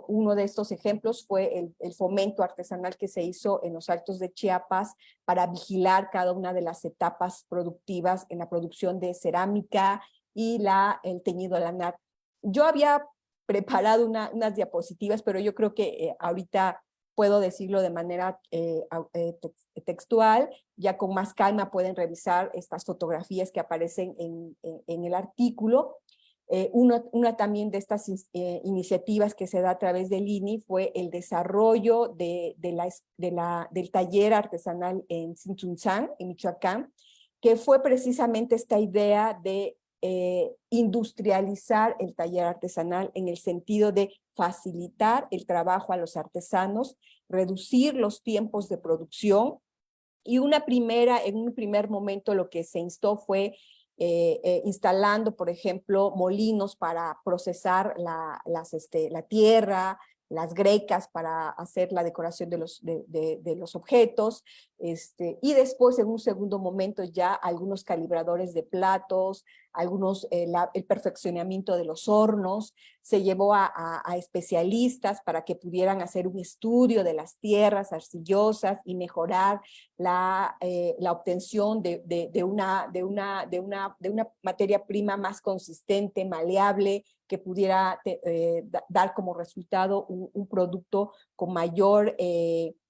[SPEAKER 4] Uno de estos ejemplos fue el fomento artesanal que se hizo en los Altos de Chiapas para vigilar cada una de las etapas productivas en la producción de cerámica y el teñido lanar. Yo había preparado unas diapositivas, pero yo creo que ahorita puedo decirlo de manera textual. Ya con más calma pueden revisar estas fotografías que aparecen en el artículo. Una también de estas iniciativas que se da a través del INI fue el desarrollo del taller artesanal en Tzintzuntzán, en Michoacán, que fue precisamente esta idea de industrializar el taller artesanal en el sentido de facilitar el trabajo a los artesanos, reducir los tiempos de producción, y en un primer momento lo que se instó fue instalando, por ejemplo, molinos para procesar la tierra, las grecas para hacer la decoración de los objetos, y después en un segundo momento ya algunos calibradores de platos, el perfeccionamiento de los hornos. Se llevó a especialistas para que pudieran hacer un estudio de las tierras arcillosas y mejorar la obtención de una materia prima más consistente, maleable, que pudiera dar como resultado un producto con mayor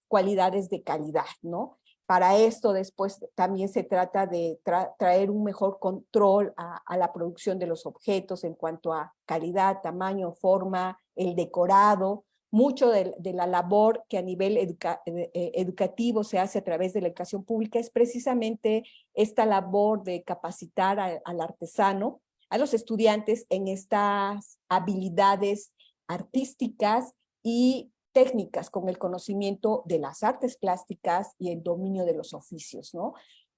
[SPEAKER 4] cualidades de calidad, ¿no? Para esto después también se trata de traer un mejor control a la producción de los objetos en cuanto a calidad, tamaño, forma, el decorado. Mucho de la labor que a nivel educativo se hace a través de la educación pública es precisamente esta labor de capacitar al artesano, a los estudiantes en estas habilidades artísticas y técnicas con el conocimiento de las artes plásticas y el dominio de los oficios, ¿no?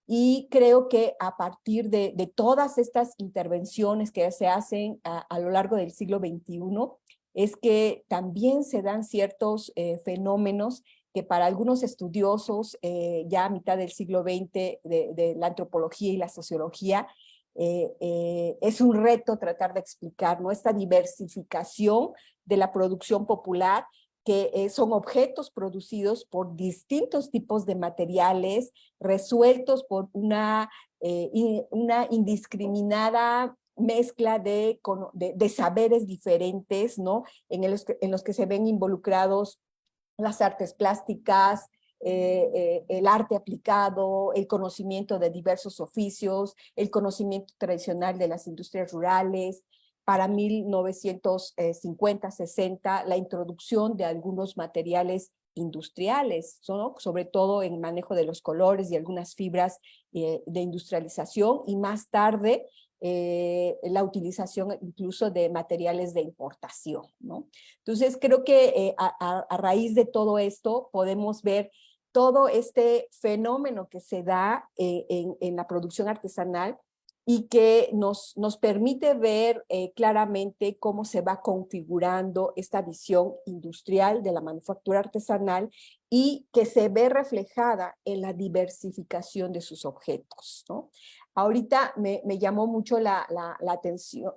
[SPEAKER 4] Y creo que a partir de todas estas intervenciones que se hacen a lo largo del siglo XXI, es que también se dan ciertos fenómenos que para algunos estudiosos ya a mitad del siglo XX de la antropología y la sociología, es un reto tratar de explicar, ¿no? Esta diversificación de la producción popular que son objetos producidos por distintos tipos de materiales, resueltos por una indiscriminada mezcla de saberes diferentes, ¿no? En los que se ven involucrados las artes plásticas, el arte aplicado, el conocimiento de diversos oficios, el conocimiento tradicional de las industrias rurales. Para 1950-60, la introducción de algunos materiales industriales, ¿no? Sobre todo en manejo de los colores y algunas fibras de industrialización, y más tarde la utilización incluso de materiales de importación, ¿no? Entonces creo que a raíz de todo esto podemos ver todo este fenómeno que se da en la producción artesanal, y que nos permite ver claramente cómo se va configurando esta visión industrial de la manufactura artesanal, y que se ve reflejada en la diversificación de sus objetos, ¿no? Ahorita me llamó mucho la atención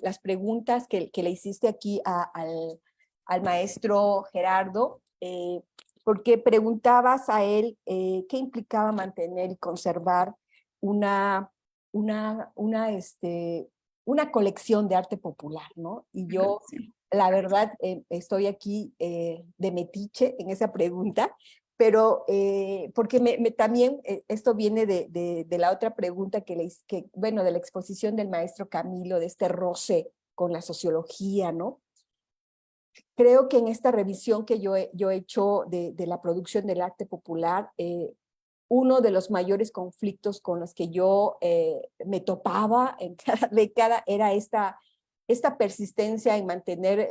[SPEAKER 4] las preguntas que le hiciste aquí al maestro Gerardo, porque preguntabas a él qué implicaba mantener y conservar una colección de arte popular, ¿no? Y yo, la verdad, estoy aquí de metiche en esa pregunta, pero porque también esto viene de la otra pregunta bueno, de la exposición del maestro Camilo, de este roce con la sociología, ¿no? Creo que en esta revisión que yo he hecho de la producción del arte popular, uno de los mayores conflictos con los que yo me topaba en cada década era esta persistencia en mantener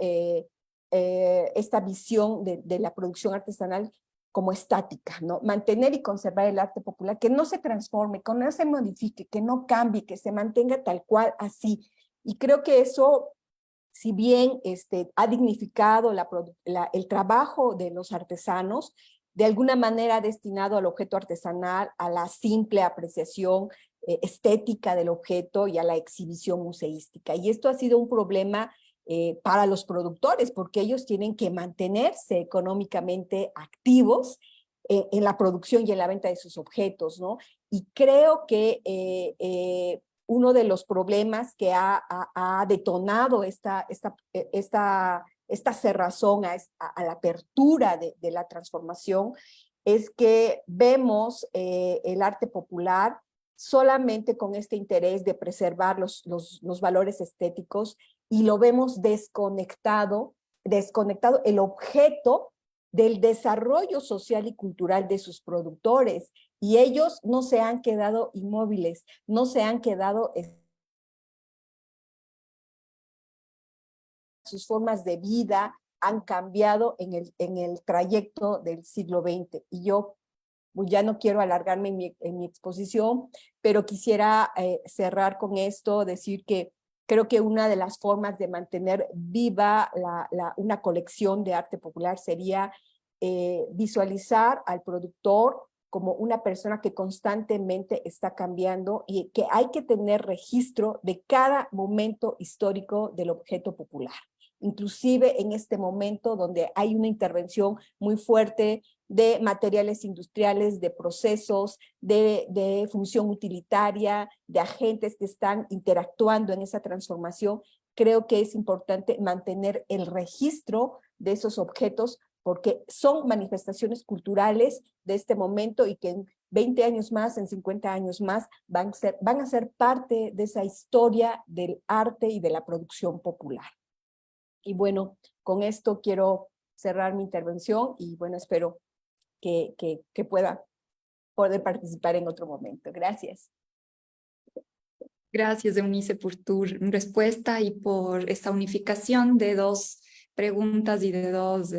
[SPEAKER 4] esta visión de la producción artesanal como estática, ¿no? Mantener y conservar el arte popular, que no se transforme, que no se modifique, que no cambie, que se mantenga tal cual así. Y creo que eso, si bien ha dignificado el trabajo de los artesanos, de alguna manera destinado al objeto artesanal, a la simple apreciación estética del objeto y a la exhibición museística. Y esto ha sido un problema para los productores, porque ellos tienen que mantenerse económicamente activos en la producción y en la venta de sus objetos, ¿no? Y creo que uno de los problemas que ha detonado esta cerrazón a la apertura de la transformación es que vemos el arte popular solamente con este interés de preservar los valores estéticos, y lo vemos desconectado el objeto del desarrollo social y cultural de sus productores, y ellos no se han quedado inmóviles, no se han quedado sus formas de vida han cambiado en el trayecto del siglo XX. Y yo ya no quiero alargarme en mi exposición, pero quisiera cerrar con esto, decir que creo que una de las formas de mantener viva una colección de arte popular sería visualizar al productor como una persona que constantemente está cambiando, y que hay que tener registro de cada momento histórico del objeto popular. Inclusive en este momento donde hay una intervención muy fuerte de materiales industriales, de procesos, de función utilitaria, de agentes que están interactuando en esa transformación, creo que es importante mantener el registro de esos objetos, porque son manifestaciones culturales de este momento, y que en 20 años más, en 50 años más, van a ser parte de esa historia del arte y de la producción popular. Y bueno, con esto quiero cerrar mi intervención, y bueno, espero que pueda poder participar en otro momento. Gracias.
[SPEAKER 2] Gracias, Eunice, por tu respuesta y por esta unificación de dos preguntas y de dos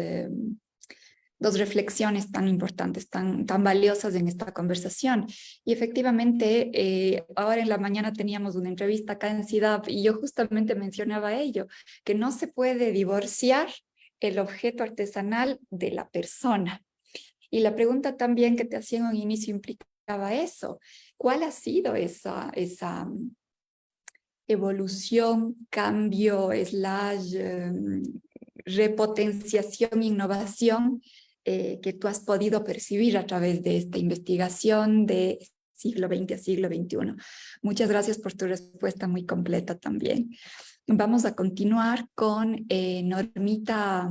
[SPEAKER 2] reflexiones tan importantes, tan valiosas en esta conversación. Y efectivamente, ahora en la mañana teníamos una entrevista acá en CIDAP, y yo justamente mencionaba ello, que no se puede divorciar el objeto artesanal de la persona. Y la pregunta también que te hacía en un inicio implicaba eso. ¿Cuál ha sido esa evolución, cambio, repotenciación e innovación que tú has podido percibir a través de esta investigación de siglo XX a siglo XXI. Muchas gracias por tu respuesta muy completa también. Vamos a continuar con Normita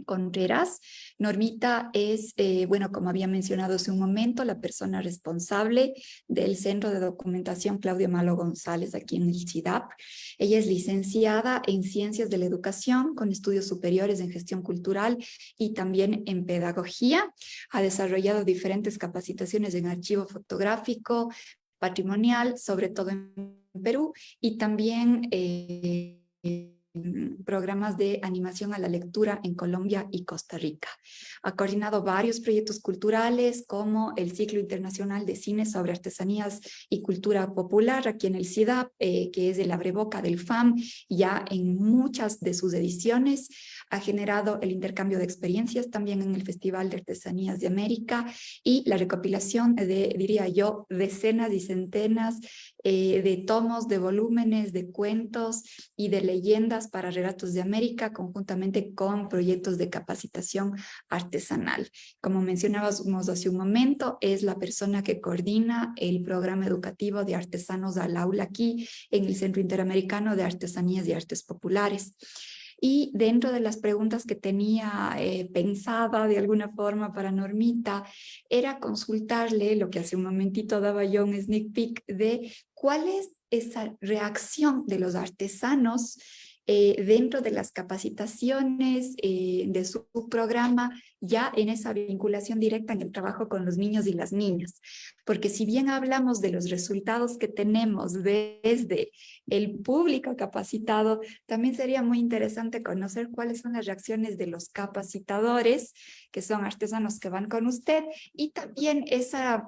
[SPEAKER 2] Contreras. Normita es, bueno, como había mencionado hace un momento, la persona responsable del Centro de Documentación Claudio Malo González aquí en el CIDAP. Ella es licenciada en Ciencias de la Educación con estudios superiores en Gestión Cultural y también en Pedagogía. Ha desarrollado diferentes capacitaciones en archivo fotográfico, patrimonial, sobre todo en Perú, y también programas de animación a la lectura en Colombia y Costa Rica. Ha coordinado varios proyectos culturales como el Ciclo Internacional de Cine sobre Artesanías y Cultura Popular aquí en el CIDAP, que es el abreboca del FAM, ya en muchas de sus ediciones. Ha generado el intercambio de experiencias también en el Festival de Artesanías de América y la recopilación de, diría yo, decenas y centenas de tomos, de volúmenes, de cuentos y de leyendas para relatos de América, conjuntamente con proyectos de capacitación artesanal. Como mencionábamos hace un momento, es la persona que coordina el programa educativo de artesanos al aula aquí en el Centro Interamericano de Artesanías y Artes Populares. Y dentro de las preguntas que tenía pensada de alguna forma para Normita, era consultarle lo que hace un momentito daba yo un sneak peek de cuál es esa reacción de los artesanos dentro de las capacitaciones de su programa, ya en esa vinculación directa en el trabajo con los niños y las niñas. Porque si bien hablamos de los resultados que tenemos desde el público capacitado, también sería muy interesante conocer cuáles son las reacciones de los capacitadores, que son artesanos que van con usted, y también esa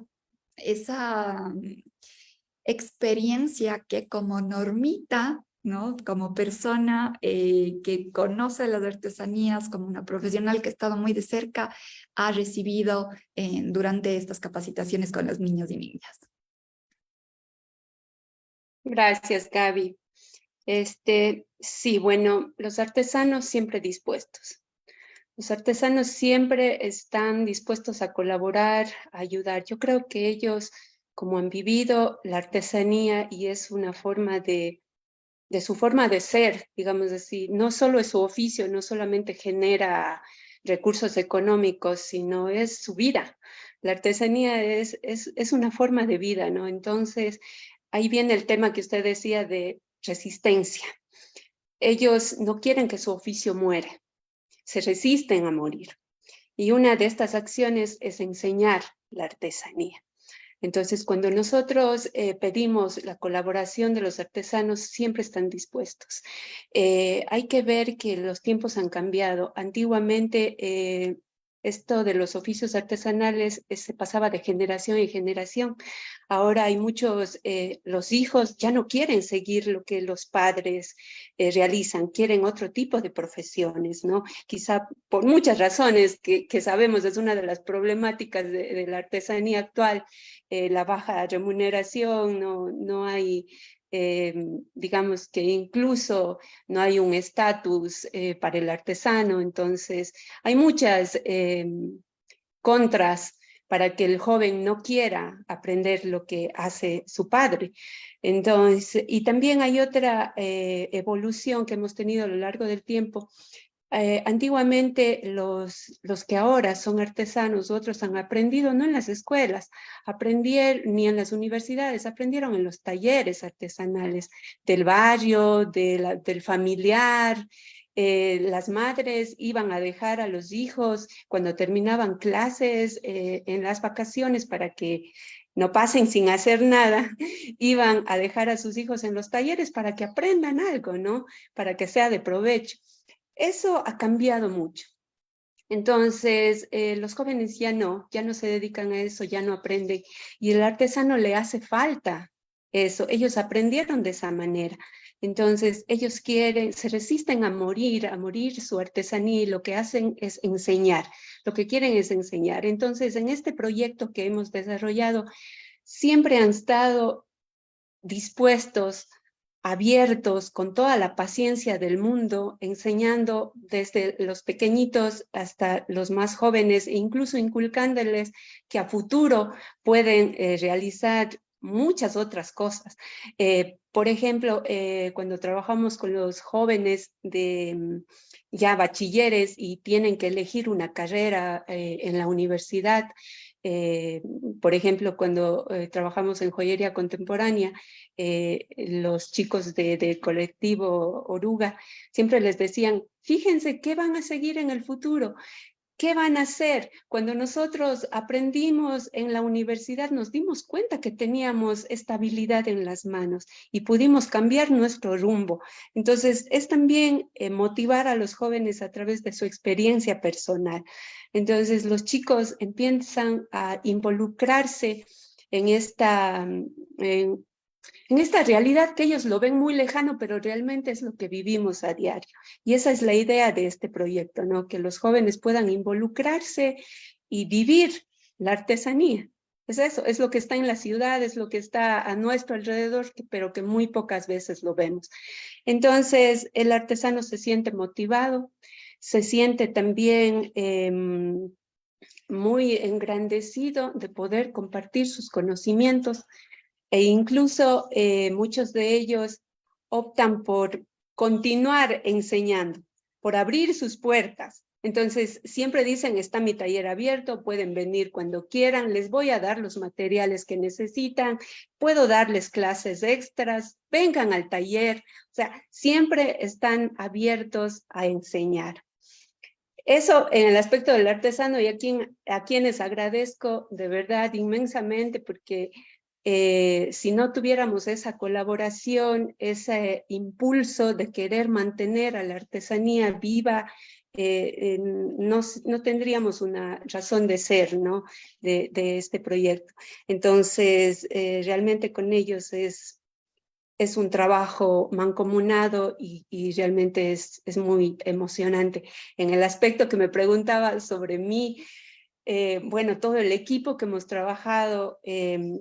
[SPEAKER 2] experiencia que como Normita, ¿no? Como persona que conoce las artesanías, como una profesional que ha estado muy de cerca, ha recibido durante estas capacitaciones con los niños y niñas.
[SPEAKER 1] Gracias, Gaby. Sí, bueno, los artesanos siempre dispuestos. Los artesanos siempre están dispuestos a colaborar, a ayudar. Yo creo que ellos, como han vivido la artesanía y es una forma de su forma de ser, digamos así, no solo es su oficio, no solamente genera recursos económicos, sino es su vida. La artesanía es una forma de vida, ¿no? Entonces, ahí viene el tema que usted decía de resistencia. Ellos no quieren que su oficio muera, se resisten a morir. Y una de estas acciones es enseñar la artesanía. Entonces, cuando nosotros pedimos la colaboración de los artesanos, siempre están dispuestos. Hay que ver que los tiempos han cambiado. Antiguamente, esto de los oficios artesanales se pasaba de generación en generación. Ahora hay muchos, los hijos ya no quieren seguir lo que los padres realizan, quieren otro tipo de profesiones, ¿no? Quizá por muchas razones que sabemos es una de las problemáticas de la artesanía actual, la baja remuneración, no hay, digamos que incluso no hay un estatus para el artesano, entonces hay muchas contras para que el joven no quiera aprender lo que hace su padre. Entonces, y también hay otra evolución que hemos tenido a lo largo del tiempo. Antiguamente los que ahora son artesanos, otros han aprendido no en las escuelas, aprendieron ni en las universidades, aprendieron en los talleres artesanales del barrio, del familiar. Las madres iban a dejar a los hijos cuando terminaban clases en las vacaciones para que no pasen sin hacer nada, iban a dejar a sus hijos en los talleres para que aprendan algo, ¿no? Para que sea de provecho. Eso ha cambiado mucho. Entonces, los jóvenes ya no se dedican a eso, ya no aprenden. Y el artesano le hace falta eso. Ellos aprendieron de esa manera. Entonces, ellos se resisten a morir su artesanía y lo que hacen es enseñar. Lo que quieren es enseñar. Entonces, en este proyecto que hemos desarrollado, siempre han estado dispuestos abiertos, con toda la paciencia del mundo, enseñando desde los pequeñitos hasta los más jóvenes, e incluso inculcándoles que a futuro pueden realizar muchas otras cosas. Por ejemplo, cuando trabajamos con los jóvenes de ya bachilleres y tienen que elegir una carrera en la universidad, por ejemplo, cuando trabajamos en joyería contemporánea, los chicos del colectivo Oruga siempre les decían, fíjense qué van a seguir en el futuro. ¿Qué van a hacer? Cuando nosotros aprendimos en la universidad nos dimos cuenta que teníamos estabilidad en las manos y pudimos cambiar nuestro rumbo. Entonces es también motivar a los jóvenes a través de su experiencia personal. Entonces los chicos empiezan a involucrarse en esta realidad que ellos lo ven muy lejano, pero realmente es lo que vivimos a diario. Y esa es la idea de este proyecto, ¿no? Que los jóvenes puedan involucrarse y vivir la artesanía. Es eso, es lo que está en la ciudad, es lo que está a nuestro alrededor, pero que muy pocas veces lo vemos. Entonces, el artesano se siente motivado, se siente también muy engrandecido de poder compartir sus conocimientos, e incluso muchos de ellos optan por continuar enseñando, por abrir sus puertas. Entonces, siempre dicen, está mi taller abierto, pueden venir cuando quieran, les voy a dar los materiales que necesitan, puedo darles clases extras, vengan al taller. O sea, siempre están abiertos a enseñar. Eso en el aspecto del artesano, y a quienes agradezco de verdad inmensamente, porque si no tuviéramos esa colaboración, ese impulso de querer mantener a la artesanía viva, no tendríamos una razón de ser, ¿no? de este proyecto. Entonces, realmente con ellos es un trabajo mancomunado y realmente es muy emocionante. En el aspecto que me preguntaba sobre mí, bueno, todo el equipo que hemos trabajado,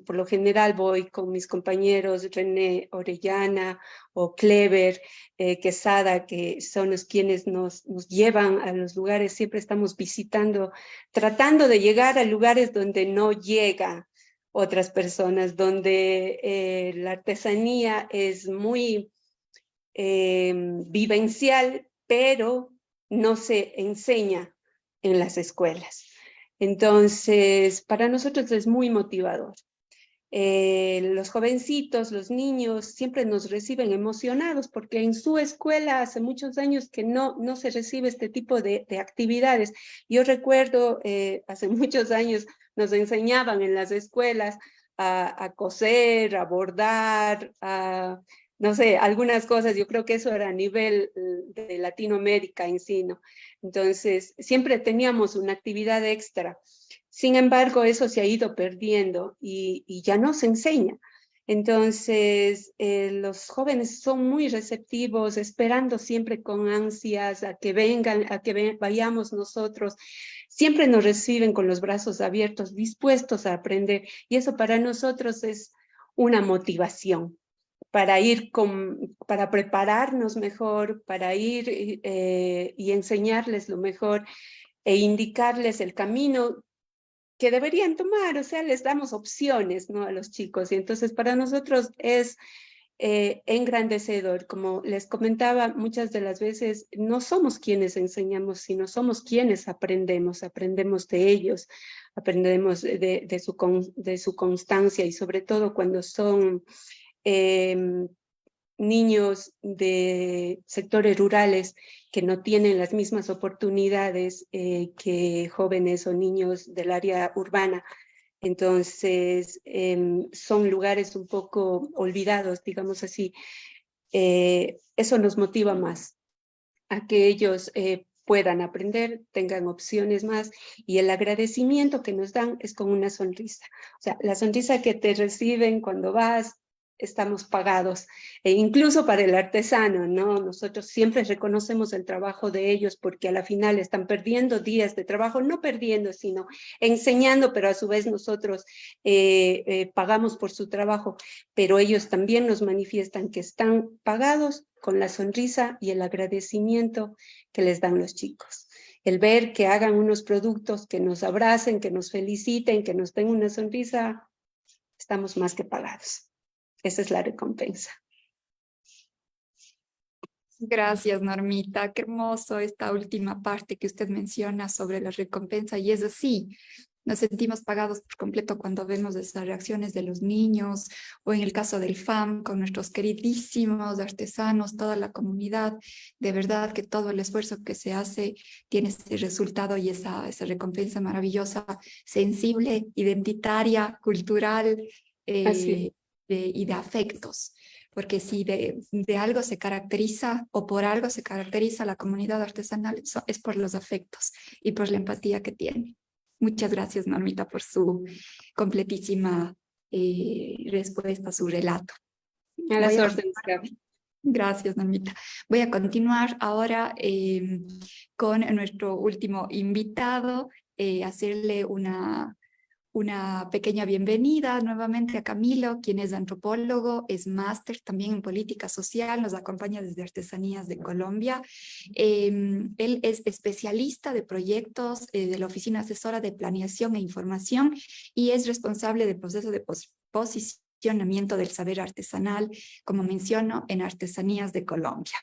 [SPEAKER 1] por lo general voy con mis compañeros René Orellana o Clever Quesada, que son los quienes nos llevan a los lugares. Siempre estamos visitando, tratando de llegar a lugares donde no llega otras personas, donde la artesanía es muy vivencial, pero no se enseña en las escuelas. Entonces, para nosotros es muy motivador. Los jovencitos, los niños, siempre nos reciben emocionados porque en su escuela hace muchos años que no se recibe este tipo de actividades. Yo recuerdo, hace muchos años nos enseñaban en las escuelas a coser, a bordar, no sé, algunas cosas. Yo creo que eso era a nivel de Latinoamérica en sí, ¿no? Entonces, siempre teníamos una actividad extra. Sin embargo, eso se ha ido perdiendo y ya no se enseña. Entonces, los jóvenes son muy receptivos, esperando siempre con ansias a que vengan, vayamos nosotros. Siempre nos reciben con los brazos abiertos, dispuestos a aprender. Y eso para nosotros es una motivación para prepararnos mejor, para ir y enseñarles lo mejor e indicarles el camino que deberían tomar. O sea, les damos opciones, ¿no?, a los chicos. Y entonces para nosotros es engrandecedor. Como les comentaba, muchas de las veces no somos quienes enseñamos, sino somos quienes aprendemos de ellos, aprendemos de su constancia, y sobre todo cuando son niños de sectores rurales que no tienen las mismas oportunidades que jóvenes o niños del área urbana. Entonces, son lugares un poco olvidados, digamos así. Eso nos motiva más a que ellos puedan aprender, tengan opciones más, y el agradecimiento que nos dan es con una sonrisa. O sea, la sonrisa que te reciben cuando vas, estamos pagados, e incluso para el artesano, ¿no? Nosotros siempre reconocemos el trabajo de ellos porque a la final están perdiendo días de trabajo, no perdiendo, sino enseñando, pero a su vez nosotros pagamos por su trabajo, pero ellos también nos manifiestan que están pagados con la sonrisa y el agradecimiento que les dan los chicos. El ver que hagan unos productos que nos abracen, que nos feliciten, que nos den una sonrisa, estamos más que pagados. Esa es la recompensa.
[SPEAKER 2] Gracias, Normita. Qué hermoso esta última parte que usted menciona sobre la recompensa. Y es así, nos sentimos pagados por completo cuando vemos esas reacciones de los niños, o en el caso del FAM, con nuestros queridísimos artesanos, toda la comunidad. De verdad que todo el esfuerzo que se hace tiene ese resultado y esa recompensa maravillosa, sensible, identitaria, cultural,
[SPEAKER 1] Así.
[SPEAKER 2] y de afectos. Porque si de algo se caracteriza o por algo se caracteriza la comunidad artesanal, es por los afectos y por la empatía que tiene. Muchas gracias, Normita, por su completísima respuesta, su relato.
[SPEAKER 1] A las órdenes, Gaby.
[SPEAKER 2] Gracias, Normita. Voy a continuar ahora con nuestro último invitado, hacerle una pequeña bienvenida nuevamente a Camilo, quien es antropólogo, es máster también en política social, nos acompaña desde Artesanías de Colombia. Él es especialista de proyectos de la Oficina Asesora de Planeación e Información y es responsable del proceso de posicionamiento del saber artesanal, como menciono, en Artesanías de Colombia.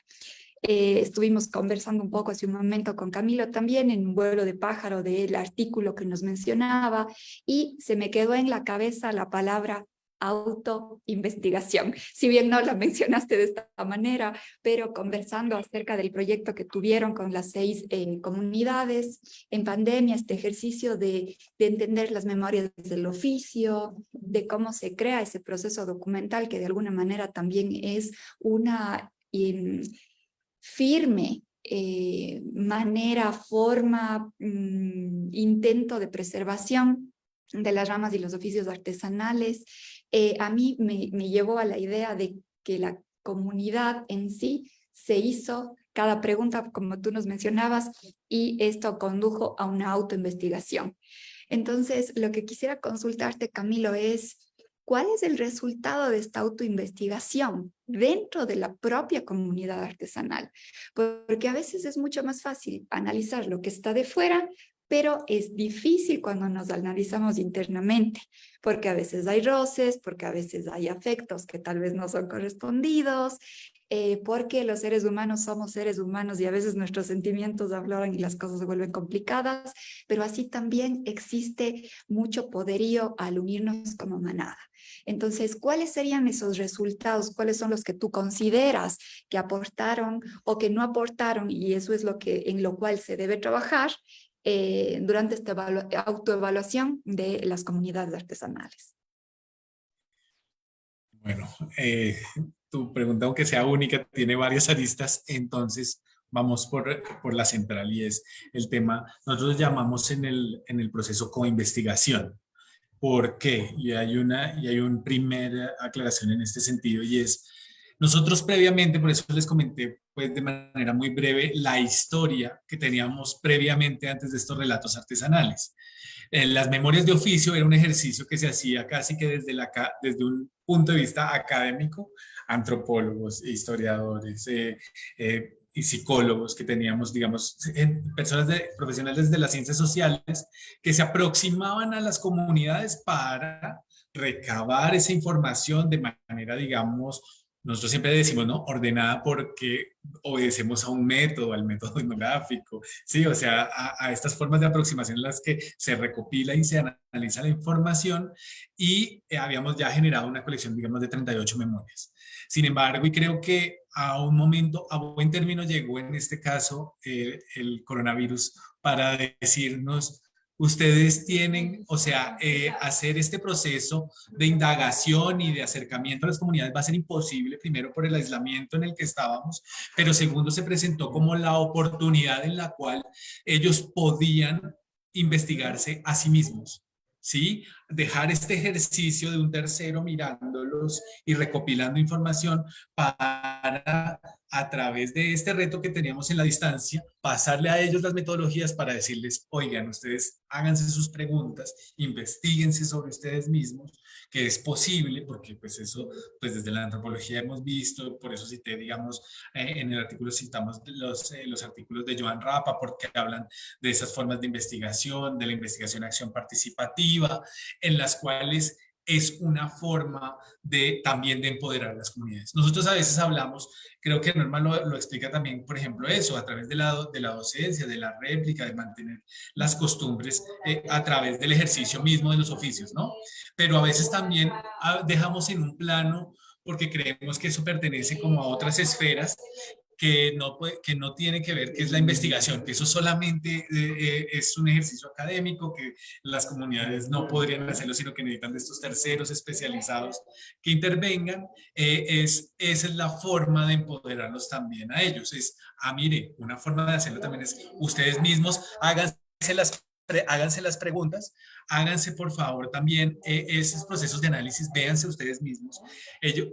[SPEAKER 2] Estuvimos conversando un poco hace un momento con Camilo también en un vuelo de pájaro del artículo que nos mencionaba y se me quedó en la cabeza la palabra autoinvestigación. Si bien no la mencionaste de esta manera, pero conversando acerca del proyecto que tuvieron con las 6 comunidades en pandemia, este ejercicio de entender las memorias del oficio, de cómo se crea ese proceso documental que de alguna manera también es una firme manera, forma, intento de preservación de las ramas y los oficios artesanales, a mí me llevó a la idea de que la comunidad en sí se hizo cada pregunta, como tú nos mencionabas, y esto condujo a una autoinvestigación. Entonces, lo que quisiera consultarte, Camilo, es ¿cuál es el resultado de esta autoinvestigación dentro de la propia comunidad artesanal? Porque a veces es mucho más fácil analizar lo que está de fuera, pero es difícil cuando nos analizamos internamente, porque a veces hay roces, porque a veces hay afectos que tal vez no son correspondidos, porque los seres humanos somos seres humanos y a veces nuestros sentimientos afloran y las cosas se vuelven complicadas, pero así también existe mucho poderío al unirnos como manada. Entonces, ¿cuáles serían esos resultados? ¿Cuáles son los que tú consideras que aportaron o que no aportaron? Y eso es en lo cual se debe trabajar durante esta autoevaluación de las comunidades artesanales.
[SPEAKER 5] Bueno, tu pregunta, aunque sea única, tiene varias aristas, entonces vamos por la central y es el tema, nosotros llamamos en el proceso coinvestigación. ¿Por qué? Y hay una primera aclaración en este sentido y es, nosotros previamente, por eso les comenté pues de manera muy breve la historia que teníamos previamente antes de estos relatos artesanales. Las memorias de oficio era un ejercicio que se hacía casi que desde un punto de vista académico, antropólogos, historiadores, y psicólogos que teníamos, digamos, personas profesionales de las ciencias sociales que se aproximaban a las comunidades para recabar esa información de manera, digamos, nosotros siempre decimos, ¿no? Ordenada porque obedecemos a un método, al método etnográfico, ¿sí? O sea, a estas formas de aproximación en las que se recopila y se analiza la información y habíamos ya generado una colección, digamos, de 38 memorias. Sin embargo, y creo que a un momento, a buen término llegó en este caso el coronavirus para decirnos, ustedes tienen, o sea, hacer este proceso de indagación y de acercamiento a las comunidades va a ser imposible, primero por el aislamiento en el que estábamos, pero segundo se presentó como la oportunidad en la cual ellos podían investigarse a sí mismos, ¿sí? Dejar este ejercicio de un tercero mirándolo foros y recopilando información para, a través de este reto que teníamos en la distancia, pasarle a ellos las metodologías para decirles, oigan, ustedes háganse sus preguntas, investiguense sobre ustedes mismos, que es posible, porque pues eso, pues desde la antropología hemos visto, por eso cité, digamos, en el artículo citamos los artículos de Joan Rapa, porque hablan de esas formas de investigación, de la investigación-acción participativa, en las cuales es una forma de también de empoderar a las comunidades. Nosotros a veces hablamos, creo que Norma lo explica también, por ejemplo, eso, a través de la docencia, de la réplica, de mantener las costumbres a través del ejercicio mismo de los oficios, ¿no? Pero a veces también dejamos en un plano porque creemos que eso pertenece como a otras esferas que no tiene que ver, que es la investigación, que eso solamente es un ejercicio académico, que las comunidades no podrían hacerlo, sino que necesitan de estos terceros especializados que intervengan. Esa es la forma de empoderarlos también a ellos. Mire, una forma de hacerlo también es ustedes mismos háganse las preguntas, háganse por favor también esos procesos de análisis, véanse ustedes mismos.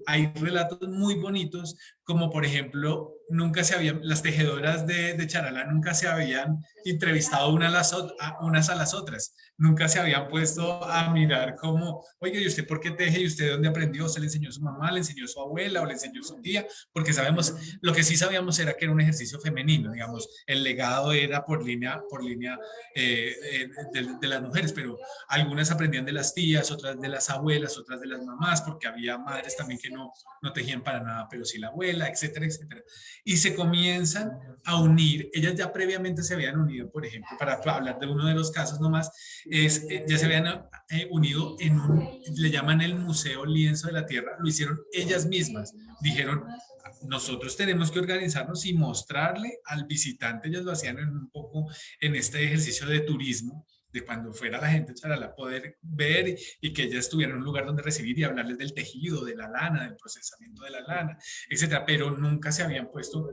[SPEAKER 5] Hay relatos muy bonitos, como por ejemplo, las tejedoras de Charalá nunca se habían entrevistado unas a las otras, nunca se habían puesto a mirar como, oye, ¿y usted por qué teje? ¿Y usted dónde aprendió? ¿Se le enseñó a su mamá, le enseñó a su abuela o le enseñó a su tía? Porque lo que sí sabíamos era que era un ejercicio femenino, digamos, el legado era por línea de las mujeres, pero algunas aprendían de las tías, otras de las abuelas, otras de las mamás, porque había madres también que no tejían para nada, pero sí la abuela, etcétera, etcétera. Y se comienzan a unir, ellas ya previamente se habían unido, por ejemplo, para hablar de uno de los casos nomás, ya se habían unido le llaman el Museo Lienzo de la Tierra, lo hicieron ellas mismas, dijeron, nosotros tenemos que organizarnos y mostrarle al visitante, ellas lo hacían un poco en este ejercicio de turismo, de cuando fuera la gente para poder ver y que ellas tuvieran un lugar donde recibir y hablarles del tejido, de la lana, del procesamiento de la lana, etcétera, pero nunca se habían puesto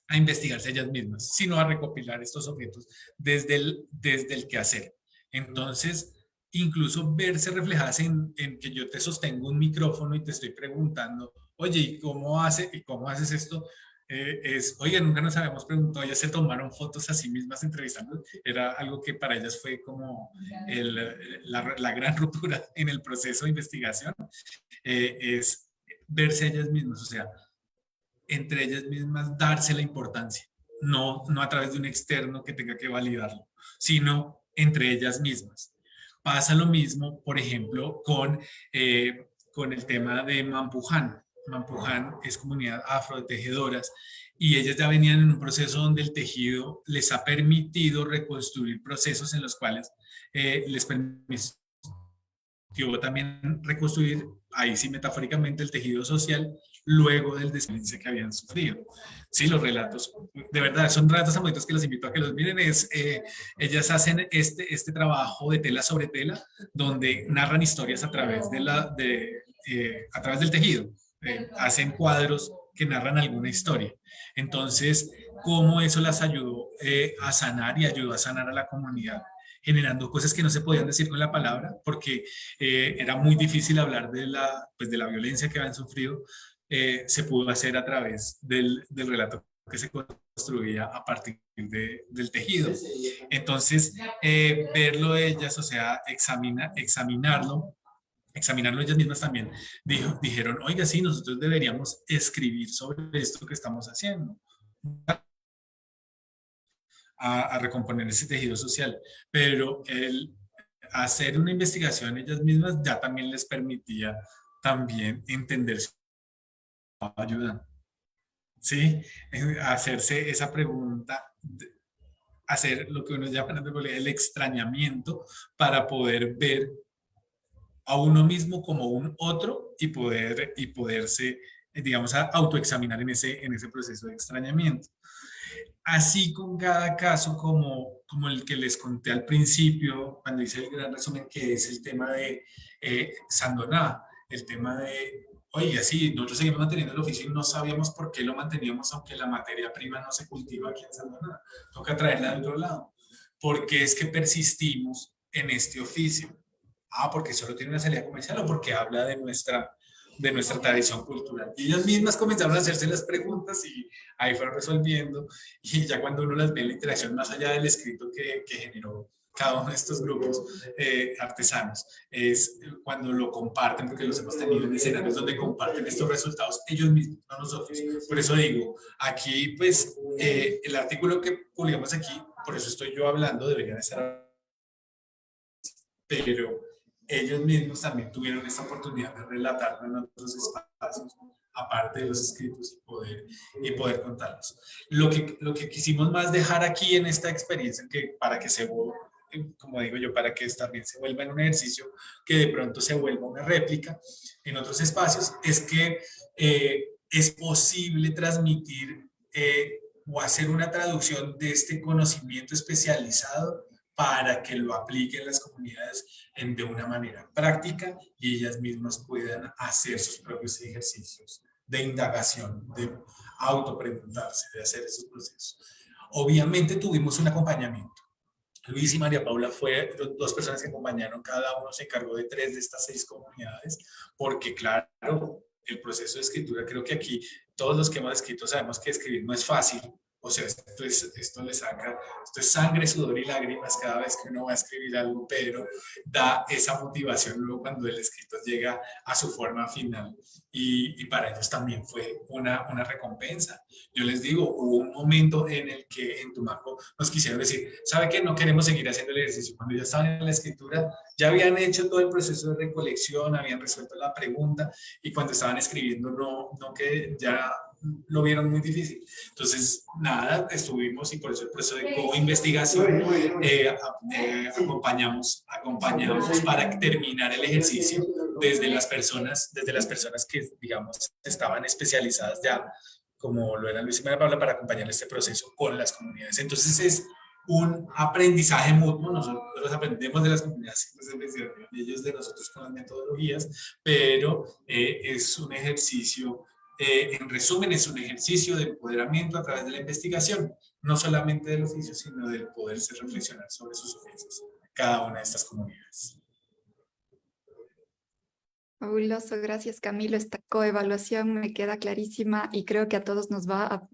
[SPEAKER 5] a investigarse ellas mismas, sino a recopilar estos objetos desde el quehacer. Entonces, incluso verse reflejadas en que yo te sostengo un micrófono y te estoy preguntando, oye, ¿y cómo haces esto? Oye, nunca nos habíamos preguntado, ellas se tomaron fotos a sí mismas entrevistando, era algo que para ellas fue como la gran ruptura en el proceso de investigación, es verse ellas mismas, o sea, entre ellas mismas darse la importancia, no a través de un externo que tenga que validarlo, sino entre ellas mismas. Pasa lo mismo, por ejemplo, con el tema de Mampuján. Mampuján es comunidad afro de tejedoras y ellas ya venían en un proceso donde el tejido les ha permitido reconstruir procesos en los cuales les permitió también reconstruir, ahí sí metafóricamente, el tejido social luego del descenso que habían sufrido. Sí, los relatos, de verdad, son relatos tan bonitos que los invito a que los miren. Ellas hacen este trabajo de tela sobre tela, donde narran historias a través, a través del tejido. Hacen cuadros que narran alguna historia. Entonces, cómo eso las ayudó a sanar y ayudó a sanar a la comunidad, generando cosas que no se podían decir con la palabra, porque era muy difícil hablar de la violencia que habían sufrido. Se pudo hacer a través del relato que se construía a partir del tejido. Entonces, verlo ellas, o sea, examinarlo ellas mismas también, dijeron, oiga, sí, nosotros deberíamos escribir sobre esto que estamos haciendo, a recomponer ese tejido social, pero el hacer una investigación ellas mismas ya también les permitía también entender si ayudan, ¿sí? Hacerse esa pregunta, hacer lo que uno llama el extrañamiento para poder ver a uno mismo como un otro y poderse, digamos, autoexaminar en ese proceso de extrañamiento. Así con cada caso, como el que les conté al principio, cuando hice el gran resumen, que es el tema de Sandoná, el tema de, oye, sí, nosotros seguimos manteniendo el oficio y no sabíamos por qué lo manteníamos, aunque la materia prima no se cultiva aquí en Sandoná, toca traerla de otro lado. ¿Por qué es que persistimos en este oficio? Porque solo tiene una salida comercial o porque habla de nuestra de nuestra tradición cultural. Y ellas mismas comenzaron a hacerse las preguntas y ahí fueron resolviendo. Y ya cuando uno las ve en la interacción, más allá del escrito que generó cada uno de estos grupos artesanos, es cuando lo comparten, porque los hemos tenido en escenarios donde comparten estos resultados ellos mismos, no nosotros. Por eso digo, aquí pues el artículo que publicamos aquí, por eso estoy yo hablando, deberían estar, pero ellos mismos también tuvieron esta oportunidad de relatarlo en otros espacios, aparte de los escritos, y poder contarlos. Lo que quisimos más dejar aquí en esta experiencia, que para que se, como digo yo, para que también se vuelva en un ejercicio que de pronto se vuelva una réplica en otros espacios, es que es posible transmitir o hacer una traducción de este conocimiento especializado para que lo apliquen las comunidades de una manera práctica y ellas mismas puedan hacer sus propios ejercicios de indagación, de autopreguntarse, de hacer esos procesos. Obviamente tuvimos un acompañamiento. Luis y María Paula fue dos personas que acompañaron, cada uno se encargó de 3 de estas 6 comunidades, porque claro, el proceso de escritura, creo que aquí todos los que hemos escrito sabemos que escribir no es fácil. O sea, esto es sangre, sudor y lágrimas cada vez que uno va a escribir algo, pero da esa motivación luego cuando el escrito llega a su forma final. Y para ellos también fue una recompensa. Yo les digo, hubo un momento en el que en Tumaco nos quisieron decir, ¿sabe qué? No queremos seguir haciendo el ejercicio. Cuando ya estaban en la escritura, ya habían hecho todo el proceso de recolección, habían resuelto la pregunta, y cuando estaban escribiendo, no que ya lo vieron muy difícil. Entonces, nada, estuvimos, y por eso el proceso de co-investigación acompañamos para terminar el ejercicio desde las personas que, digamos, estaban especializadas ya, como lo era Luis y María Paula, para acompañar este proceso con las comunidades. Entonces, es un aprendizaje mutuo. Nosotros aprendemos de las comunidades, ellos de nosotros con las metodologías, pero es un ejercicio. En resumen, es un ejercicio de empoderamiento a través de la investigación, no solamente del oficio, sino del poderse reflexionar sobre sus oficios, cada una de estas comunidades.
[SPEAKER 2] Fabuloso, gracias Camilo. Esta coevaluación me queda clarísima y creo que a todos nos va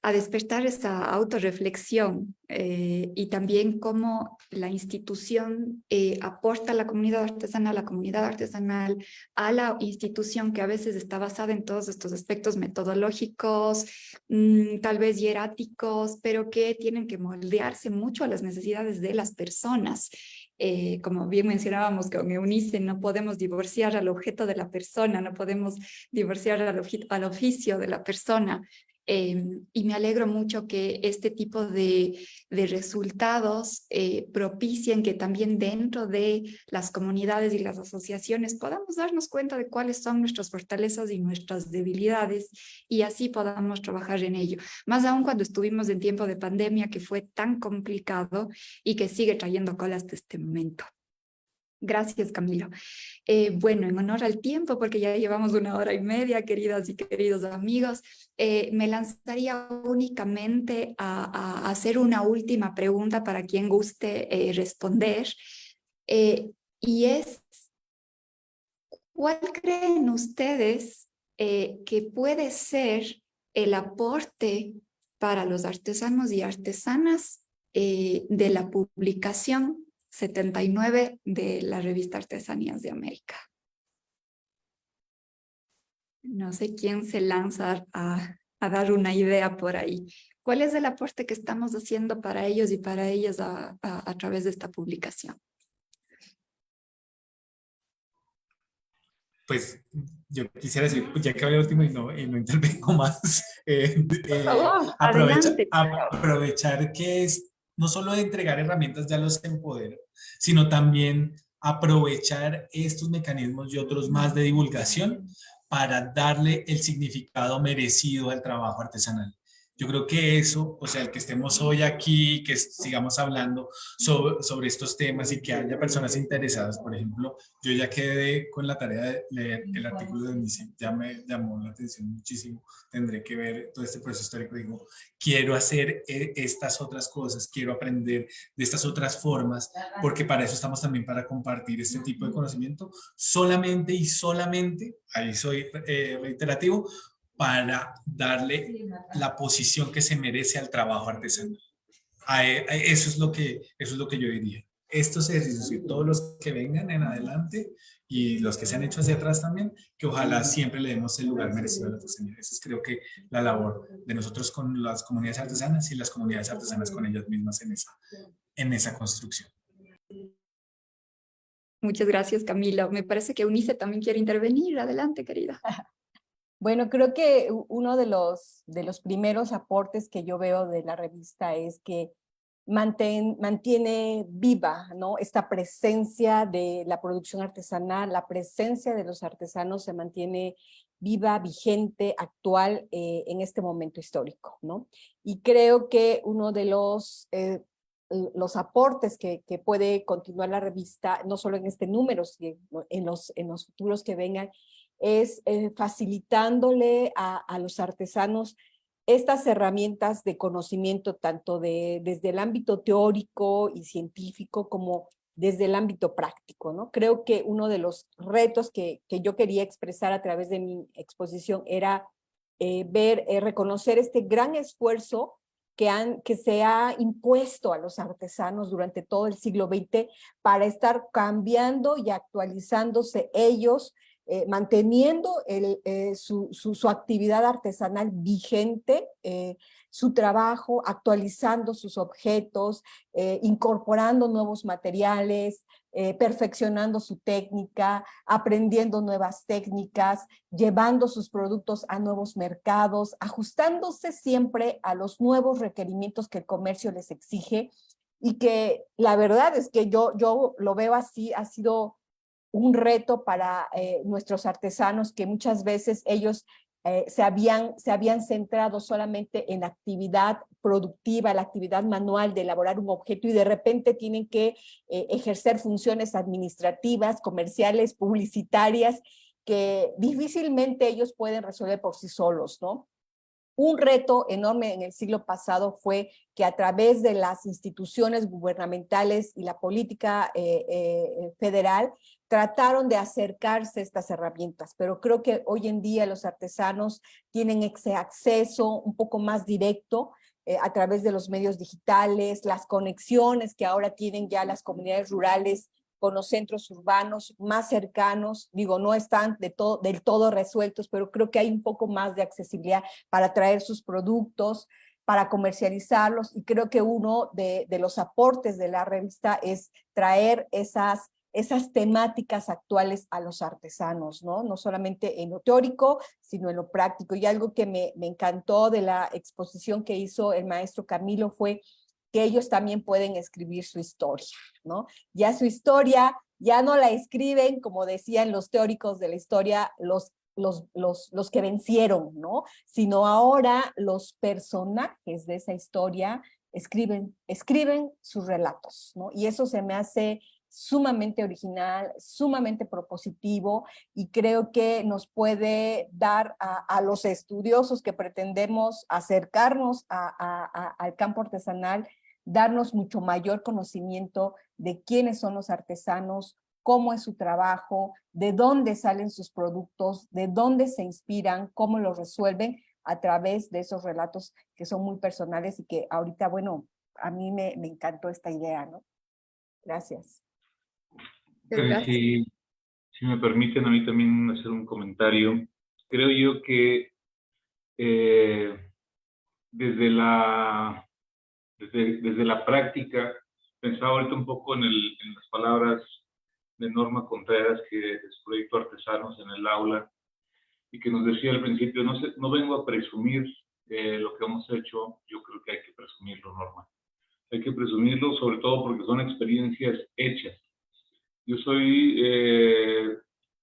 [SPEAKER 2] a despertar esa autorreflexión y también cómo la institución aporta a la comunidad artesanal, a la institución que a veces está basada en todos estos aspectos metodológicos, tal vez hieráticos, pero que tienen que moldearse mucho a las necesidades de las personas. Como bien mencionábamos con Eunice, no podemos divorciar al objeto de la persona, no podemos divorciar al oficio de la persona. Y me alegro mucho que este tipo de resultados propicien que también dentro de las comunidades y las asociaciones podamos darnos cuenta de cuáles son nuestras fortalezas y nuestras debilidades y así podamos trabajar en ello. Más aún cuando estuvimos en tiempo de pandemia, que fue tan complicado y que sigue trayendo cola hasta este momento. Gracias, Camilo. Bueno, en honor al tiempo, porque ya llevamos 1 hora y media, queridas y queridos amigos, me lanzaría únicamente a hacer una última pregunta para quien guste responder, y es, ¿cuál creen ustedes que puede ser el aporte para los artesanos y artesanas de la publicación 79 de la revista Artesanías de América? No sé quién se lanza a dar una idea por ahí. ¿Cuál es el aporte que estamos haciendo para ellos y para ellas a través de esta publicación?
[SPEAKER 5] Pues yo quisiera decir, ya que hablé último y no intervengo más,
[SPEAKER 2] Por favor, adelante.
[SPEAKER 5] aprovechar que es no solo de entregar herramientas ya los empodera, sino también aprovechar estos mecanismos y otros más de divulgación para darle el significado merecido al trabajo artesanal. Yo creo que eso, o sea, el que estemos hoy aquí, que sigamos hablando sobre estos temas y que haya personas interesadas, por ejemplo, yo ya quedé con la tarea de leer el artículo de MISI, ya me llamó la atención muchísimo, tendré que ver todo este proceso histórico, digo, quiero hacer estas otras cosas, quiero aprender de estas otras formas, porque para eso estamos también, para compartir este tipo de conocimiento, solamente y solamente, ahí soy reiterativo, para darle la posición que se merece al trabajo artesanal. Eso es lo que yo diría. Estos ejercicios y todos los que vengan en adelante y los que se han hecho hacia atrás también, que ojalá siempre le demos el lugar merecido a la artesanía. Esa es, creo que, la labor de nosotros con las comunidades artesanas y las comunidades artesanas con ellas mismas en esa construcción.
[SPEAKER 2] Muchas gracias, Camila. Me parece que Eunice también quiere intervenir. Adelante, querida.
[SPEAKER 4] Bueno, creo que uno de los primeros aportes que yo veo de la revista es que mantiene viva, ¿no?, esta presencia de la producción artesanal, la presencia de los artesanos se mantiene viva, vigente, actual en este momento histórico, ¿no? Y creo que uno de los aportes que puede continuar la revista, no solo en este número, sino en los futuros que vengan, es facilitándole a los artesanos estas herramientas de conocimiento, tanto desde el ámbito teórico y científico como desde el ámbito práctico, ¿no? Creo que uno de los retos que yo quería expresar a través de mi exposición era reconocer este gran esfuerzo que se ha impuesto a los artesanos durante todo el siglo XX para estar cambiando y actualizándose ellos, manteniendo su actividad artesanal vigente, su trabajo, actualizando sus objetos, incorporando nuevos materiales, perfeccionando su técnica, aprendiendo nuevas técnicas, llevando sus productos a nuevos mercados, ajustándose siempre a los nuevos requerimientos que el comercio les exige, y que la verdad es que yo lo veo así, ha sido un reto para nuestros artesanos, que muchas veces ellos se habían centrado solamente en la actividad productiva, la actividad manual de elaborar un objeto, y de repente tienen que ejercer funciones administrativas, comerciales, publicitarias, que difícilmente ellos pueden resolver por sí solos, ¿no? Un reto enorme en el siglo pasado fue que a través de las instituciones gubernamentales y la política federal trataron de acercarse a estas herramientas, pero creo que hoy en día los artesanos tienen ese acceso un poco más directo a través de los medios digitales, las conexiones que ahora tienen ya las comunidades rurales con los centros urbanos más cercanos. Digo, no están del todo resueltos, pero creo que hay un poco más de accesibilidad para traer sus productos, para comercializarlos, y creo que uno de los aportes de la revista es traer esas temáticas actuales a los artesanos, ¿no? No solamente en lo teórico, sino en lo práctico. Y algo que me encantó de la exposición que hizo el maestro Camilo fue que ellos también pueden escribir su historia, ¿no? Ya su historia, ya no la escriben, como decían los teóricos de la historia, los que vencieron, ¿no? Sino ahora los personajes de esa historia escriben sus relatos, ¿no? Y eso se me hace sumamente original, sumamente propositivo, y creo que nos puede dar a los estudiosos que pretendemos acercarnos al campo artesanal, darnos mucho mayor conocimiento de quiénes son los artesanos, cómo es su trabajo, de dónde salen sus productos, de dónde se inspiran, cómo los resuelven, a través de esos relatos que son muy personales, y que ahorita, bueno, a mí me encantó esta idea, ¿no? Gracias.
[SPEAKER 3] Si me permiten a mí también hacer un comentario, creo yo que desde la práctica, pensaba ahorita un poco en las palabras de Norma Contreras, que es Proyecto Artesanos en el Aula, y que nos decía al principio, no vengo a presumir lo que hemos hecho. Yo creo que hay que presumirlo, Norma. Hay que presumirlo, sobre todo porque son experiencias hechas. Yo soy,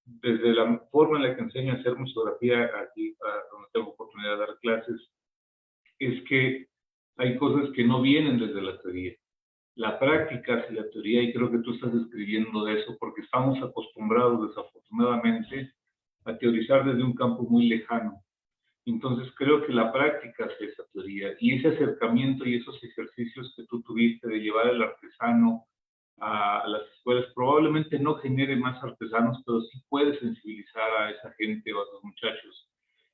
[SPEAKER 3] desde la forma en la que enseño a hacer museografía aquí, donde tengo oportunidad de dar clases, es que hay cosas que no vienen desde la teoría. La práctica hace la teoría, y creo que tú estás escribiendo de eso porque estamos acostumbrados, desafortunadamente, a teorizar desde un campo muy lejano. Entonces creo que la práctica hace esa teoría, y ese acercamiento y esos ejercicios que tú tuviste de llevar al artesano a las escuelas probablemente no genere más artesanos, pero sí puede sensibilizar a esa gente o a los muchachos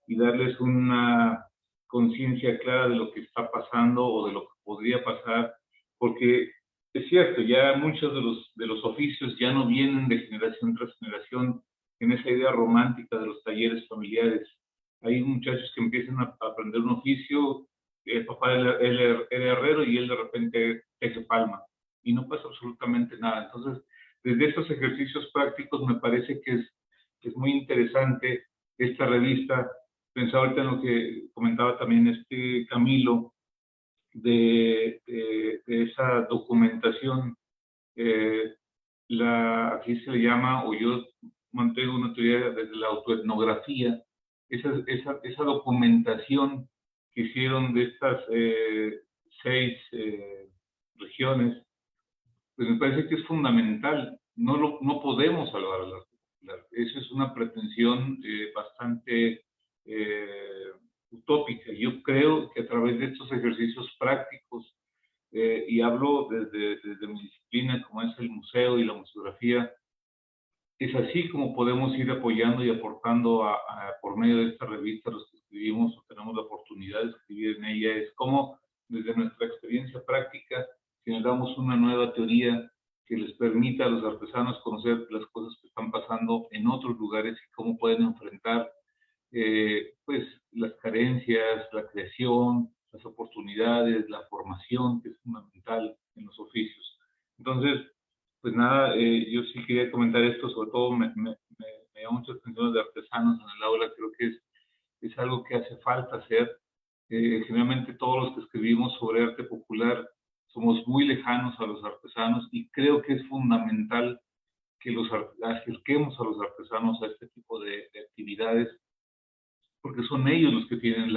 [SPEAKER 3] y darles una conciencia clara de lo que está pasando o de lo que podría pasar, porque es cierto, ya muchos de los oficios ya no vienen de generación tras generación en esa idea romántica de los talleres familiares. Hay muchachos que empiezan a aprender un oficio, el papá era herrero y él de repente teje palma y no pasa absolutamente nada. Entonces, desde estos ejercicios prácticos me parece que es muy interesante esta revista. Pensaba ahorita en lo que comentaba también Camilo, de esa documentación. Aquí se le llama, o yo mantengo una teoría desde la autoetnografía, esa documentación que hicieron de estas 6 regiones, pues me parece que es fundamental. No podemos salvar al arte popular. Eso es una pretensión bastante utópica. Yo creo que a través de estos ejercicios prácticos, y hablo desde mi disciplina, como es el museo y la museografía, es así como podemos ir apoyando y aportando por medio de esta revista, los que escribimos o tenemos la oportunidad de escribir en ella, es como desde nuestra experiencia práctica generamos una nueva teoría que les permita a los artesanos conocer las cosas que están pasando en otros lugares y cómo pueden enfrentar pues las carencias, la creación, las oportunidades, la formación, que es fundamental en los oficios. Entonces, pues nada, yo sí quería comentar esto, sobre todo me llama mucho la atención de artesanos en el aula, creo que es algo que hace falta hacer. Generalmente todos los que escribimos sobre arte popular somos muy lejanos a los artesanos y creo que es fundamental que los acerquemos a los artesanos a este tipo de actividades, porque son ellos los que tienen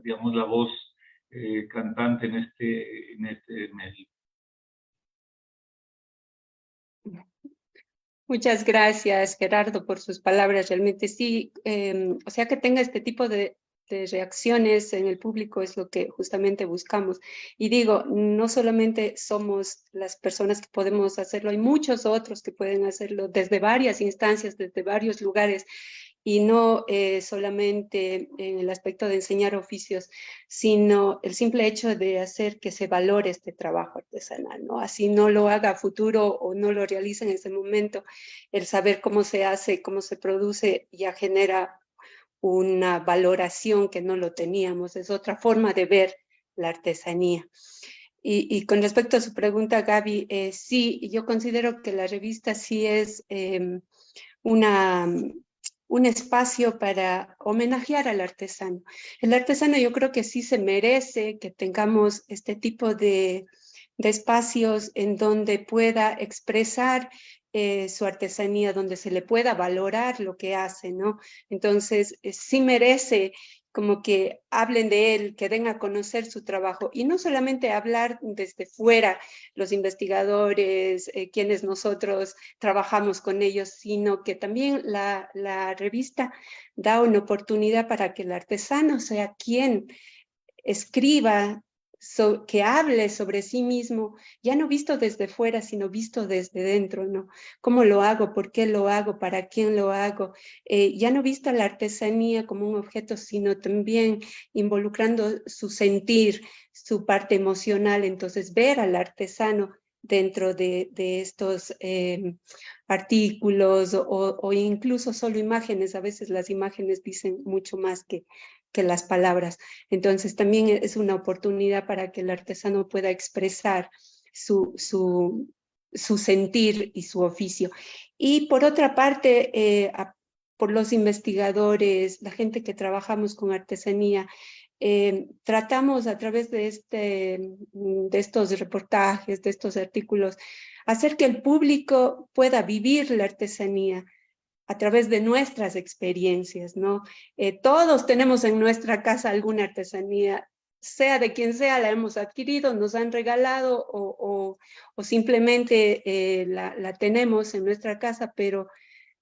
[SPEAKER 3] digamos, la voz cantante en este medio.
[SPEAKER 1] Muchas gracias, Gerardo, por sus palabras. Realmente sí, o sea, que tenga este tipo de reacciones en el público es lo que justamente buscamos. Y digo, no solamente somos las personas que podemos hacerlo, hay muchos otros que pueden hacerlo desde varias instancias, desde varios lugares, y no solamente en el aspecto de enseñar oficios, sino el simple hecho de hacer que se valore este trabajo artesanal, ¿no? Así no lo haga a futuro o no lo realice en ese momento, el saber cómo se hace, cómo se produce, ya genera una valoración que no lo teníamos, es otra forma de ver la artesanía. Y con respecto a su pregunta, Gaby, sí, yo considero que la revista sí es un espacio para homenajear al artesano. El artesano yo creo que sí se merece que tengamos este tipo de espacios en donde pueda expresar su artesanía, donde se le pueda valorar lo que hace, ¿no? Entonces, sí merece como que hablen de él, que den a conocer su trabajo, y no solamente hablar desde fuera, los investigadores, quienes nosotros trabajamos con ellos, sino que también la revista da una oportunidad para que el artesano sea quien escriba, que hable sobre sí mismo, ya no visto desde fuera, sino visto desde dentro, ¿no? ¿Cómo lo hago? ¿Por qué lo hago? ¿Para quién lo hago? Ya no visto la artesanía como un objeto, sino también involucrando su sentir, su parte emocional. Entonces, ver al artesano dentro de estos artículos o incluso solo imágenes. A veces las imágenes dicen mucho más que las palabras. Entonces también es una oportunidad para que el artesano pueda expresar su sentir y su oficio. Y por otra parte, por los investigadores, la gente que trabajamos con artesanía, tratamos a través de estos reportajes, de estos artículos, hacer que el público pueda vivir la artesanía, a través de nuestras experiencias, ¿no? Todos tenemos en nuestra casa alguna artesanía, sea de quien sea, la hemos adquirido, nos han regalado o simplemente la tenemos en nuestra casa, pero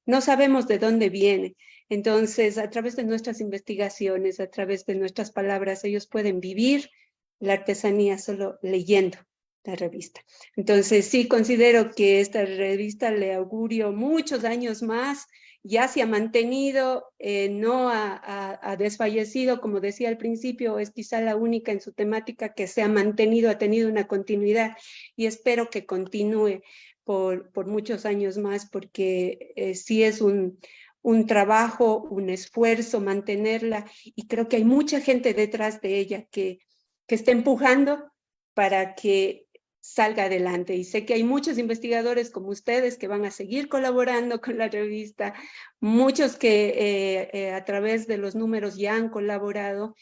[SPEAKER 1] no sabemos de dónde viene. Entonces, a través de nuestras investigaciones, a través de nuestras palabras, ellos pueden vivir la artesanía solo leyendo la revista. Entonces, sí considero que esta revista le augurio muchos años más, ya se ha mantenido, no ha desfallecido, como decía al principio, es quizá la única en su temática que se ha mantenido, ha tenido una continuidad, y espero que continúe por muchos años más, porque sí es un trabajo, un esfuerzo mantenerla, y creo que hay mucha gente detrás de ella que está empujando para que salga adelante. Y sé que hay muchos investigadores como ustedes que van a seguir colaborando con la revista, muchos que a través de los números ya han colaborado,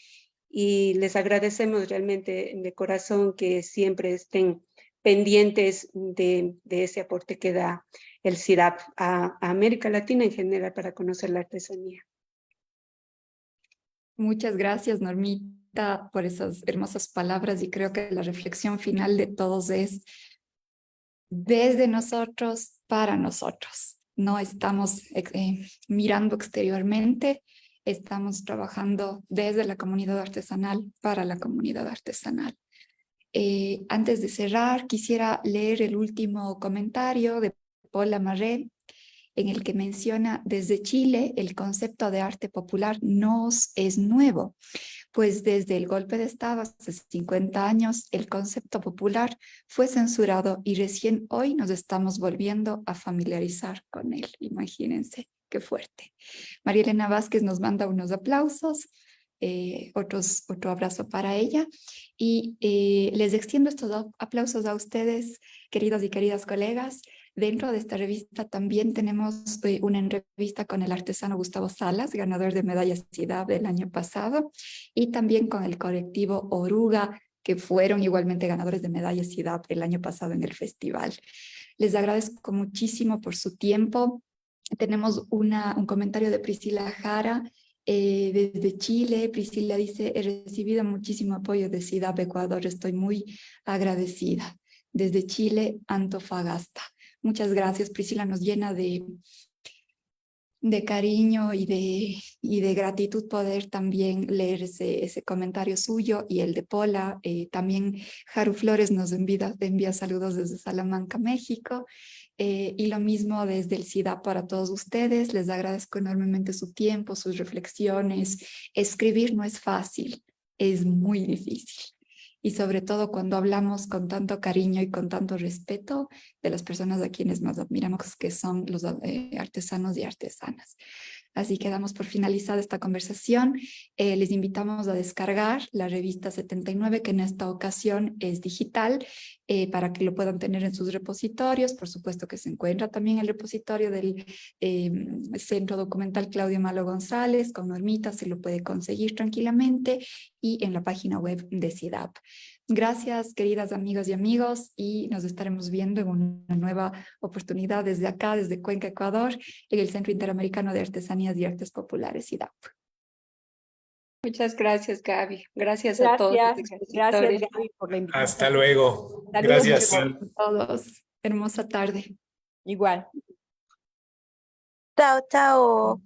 [SPEAKER 1] y les agradecemos realmente de corazón que siempre estén pendientes de ese aporte que da el CIDAP a América Latina en general para conocer la artesanía.
[SPEAKER 2] Muchas gracias, Normita, por esas hermosas palabras, y creo que la reflexión final de todos es desde nosotros, para nosotros. No estamos mirando exteriormente, estamos trabajando desde la comunidad artesanal para la comunidad artesanal. Antes de cerrar, quisiera leer el último comentario de Paula Marré, en el que menciona: desde Chile el concepto de arte popular nos es nuevo, pues desde el golpe de Estado hace 50 años el concepto popular fue censurado y recién hoy nos estamos volviendo a familiarizar con él. Imagínense qué fuerte. María Elena Vázquez nos manda unos aplausos, otro abrazo para ella, y les extiendo estos aplausos a ustedes, queridos y queridas colegas. Dentro de esta revista también tenemos una entrevista con el artesano Gustavo Salas, ganador de medalla CIDAP del año pasado, y también con el colectivo Oruga, que fueron igualmente ganadores de medalla CIDAP el año pasado en el festival. Les agradezco muchísimo por su tiempo. Tenemos un comentario de Priscila Jara, desde Chile. Priscila dice: he recibido muchísimo apoyo de CIDAP Ecuador, estoy muy agradecida. Desde Chile, Antofagasta. Muchas gracias, Priscila, nos llena de cariño y de gratitud poder también leer ese comentario suyo y el de Paula. También Jaru Flores nos envía saludos desde Salamanca, México. Y lo mismo desde el CIDAP para todos ustedes. Les agradezco enormemente su tiempo, sus reflexiones. Escribir no es fácil, es muy difícil. Y sobre todo cuando hablamos con tanto cariño y con tanto respeto de las personas a quienes más admiramos, que son los artesanos y artesanas. Así que damos por finalizada esta conversación. Les invitamos a descargar la revista 79, que en esta ocasión es digital, para que lo puedan tener en sus repositorios. Por supuesto que se encuentra también el repositorio del Centro Documental Claudio Malo González, con Normita, se lo puede conseguir tranquilamente, y en la página web de CIDAP. Gracias, queridas amigas y amigos, y nos estaremos viendo en una nueva oportunidad desde acá, desde Cuenca, Ecuador, en el Centro Interamericano de Artesanías y Artes Populares, CIDAP.
[SPEAKER 1] Muchas gracias, Gaby. Gracias a todos los expositores.
[SPEAKER 4] Gracias, Gaby, por la invitación.
[SPEAKER 5] Hasta luego.
[SPEAKER 4] Saludos
[SPEAKER 5] Gracias.
[SPEAKER 2] A todos. Hermosa tarde.
[SPEAKER 4] Igual.
[SPEAKER 6] Chao, chao.